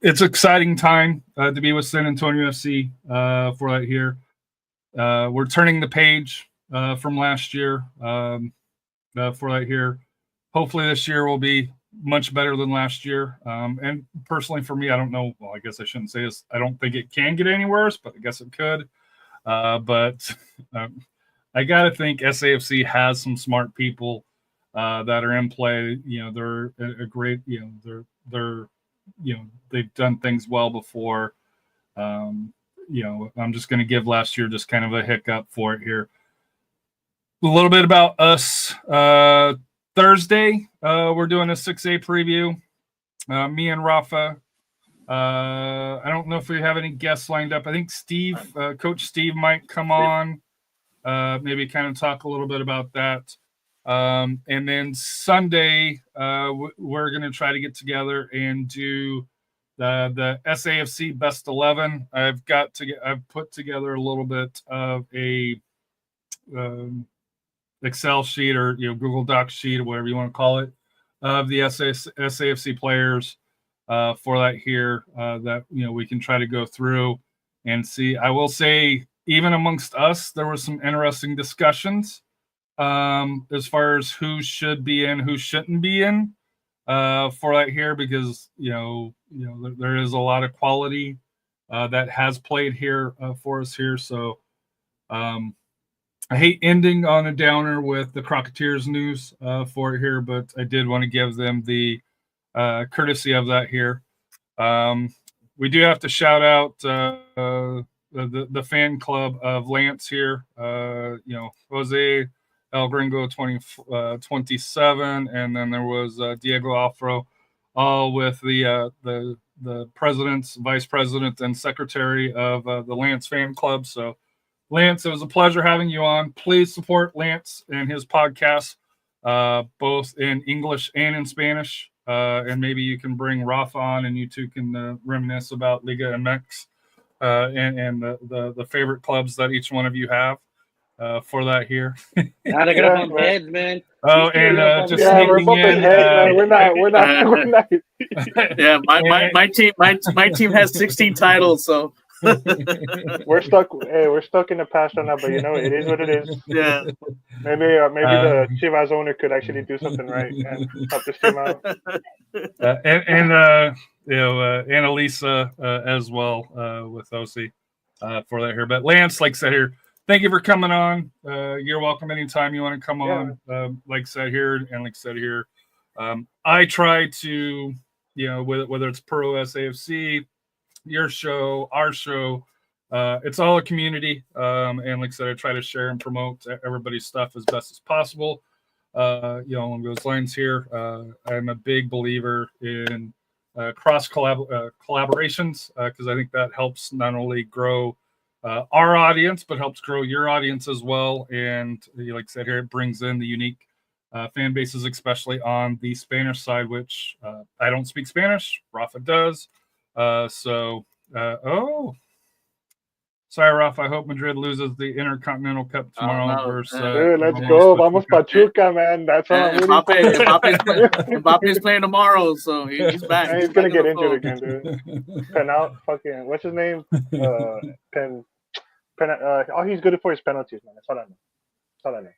it's an exciting time to be with San Antonio FC for that here. We're turning the page from last year for that here. Hopefully this year will be much better than last year. And personally for me, I don't know. Well, I guess I shouldn't say this. I don't think it can get any worse, but I guess it could. But I got to think SAFC has some smart people that are in play. They're a great, they're they've done things well before. I'm just going to give last year just kind of a hiccup for it here. A little bit about us. Thursday, we're doing a 6A preview. Me and Rafa. I don't know if we have any guests lined up. I think Steve, Coach Steve, might come on. Maybe kind of talk a little bit about that. And then Sunday, we're going to try to get together and do the SAFC Best 11. I've put together a little bit of a Excel sheet or Google Docs sheet or whatever you want to call it of the SAFC players for that here that we can try to go through and see. I will say, even amongst us, there were some interesting discussions as far as who should be in, who shouldn't be in for that here, because there is a lot of quality that has played here for us here. So I hate ending on a downer with the Crocketteers news for it here, but I did want to give them the courtesy of that here. We do have to shout out the fan club of Lance here. Jose El Gringo 27, and then there was Diego Afro, all with the presidents, vice president, and secretary of the Lance fan club. So, Lance, it was a pleasure having you on. Please support Lance and his podcast, both in English and in Spanish. And maybe you can bring Rafa on, and you two can reminisce about Liga MX and the favorite clubs that each one of you have for that here. Now they're gonna bump heads, man. Oh, and just we're sneaking bumping in. heads, man. We're not. Yeah, my team has 16 titles, so we're stuck. Hey, we're stuck in the past on that, but it is what it is. yeah. Maybe the Chivas owner could actually do something right and help this team out. And Annalisa as well with OC for that here. But Lance, like I said here, thank you for coming on. You're welcome anytime you want to come on. Like I said here, and like I said here, I try to, whether it's Pro SAFC, your show, our show, it's all a community. And like I said, I try to share and promote everybody's stuff as best as possible. along those lines here. I'm a big believer in cross collaborations because I think that helps not only grow our audience, but helps grow your audience as well. And like I said here, it brings in the unique fan bases, especially on the Spanish side, which I don't speak Spanish. Rafa does. Sorry, Rafa. I hope Madrid loses the Intercontinental Cup tomorrow. No. Versus, Dude, let's go. Vamos Pachuca, man. That's all I'm rooting for. Mbappe's playing tomorrow, so he's back. And he's going to get injured again, dude. Fucking, what's his name? All he's good for is penalties, man. That's all I know.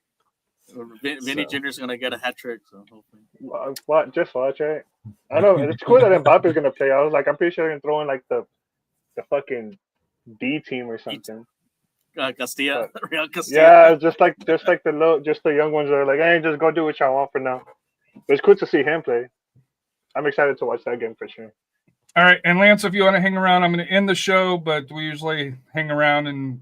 Vinny Jr.'s going to get a hat trick, so hopefully. What? Just watch, right? I know. It's cool that Mbappe's going to play. I was like, I'm pretty sure they're going to throw in like the fucking D team or something. Castilla. Real Castilla. Yeah, just the young ones are like, hey, just go do what y'all want for now. But it's cool to see him play. I'm excited to watch that game for sure. All right, and Lance, if you want to hang around, I'm going to end the show, but we usually hang around and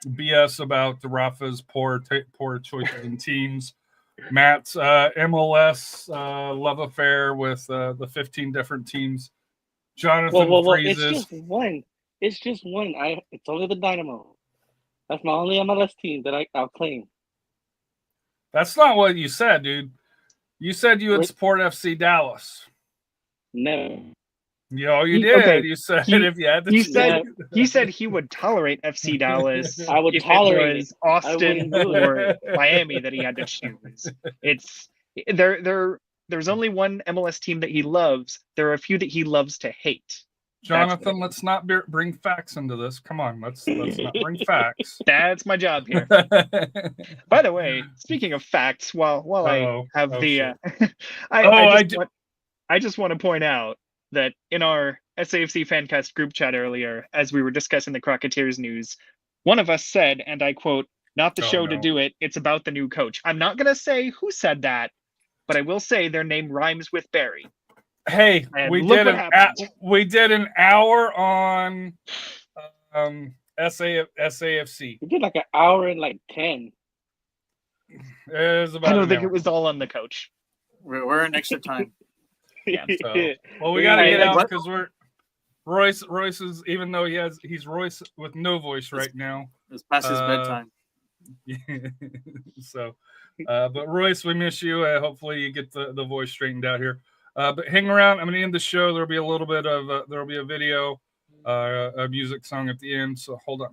BS about the Rafa's poor choices in teams. Matt's MLS love affair with the 15 different teams. Jonathan freezes. It's just one. It's only the Dynamo. That's my only MLS team that I'll claim. That's not what you said, dude. You said you would support FC Dallas. No. You did. Okay. You said if you had to he said he would tolerate FC Dallas. I would tolerate it was Austin or Miami that he had to choose. There's only one MLS team that he loves. There are a few that he loves to hate. Jonathan, let's not bring facts into this. Come on, let's not bring facts. That's my job here. By the way, speaking of facts, while I have I just want to point out that in our SAFC FanCast group chat earlier, as we were discussing the Crocketteers news, one of us said, and I quote, "Not the show to do it. It's about the new coach." I'm not going to say who said that, but I will say their name rhymes with Barry. Hey, we did an hour on SAFC. We did like an hour and like 10. It was about I don't think it was all on the coach. We're in extra time. Yeah. So, well, we got to get out because Royce is, even though he's Royce with no voice right now. It's past his bedtime. So, but Royce, we miss you. Hopefully you get the voice straightened out here. But hang around. I'm going to end the show. There'll be a little bit of there'll be a video, a music song at the end. So hold on.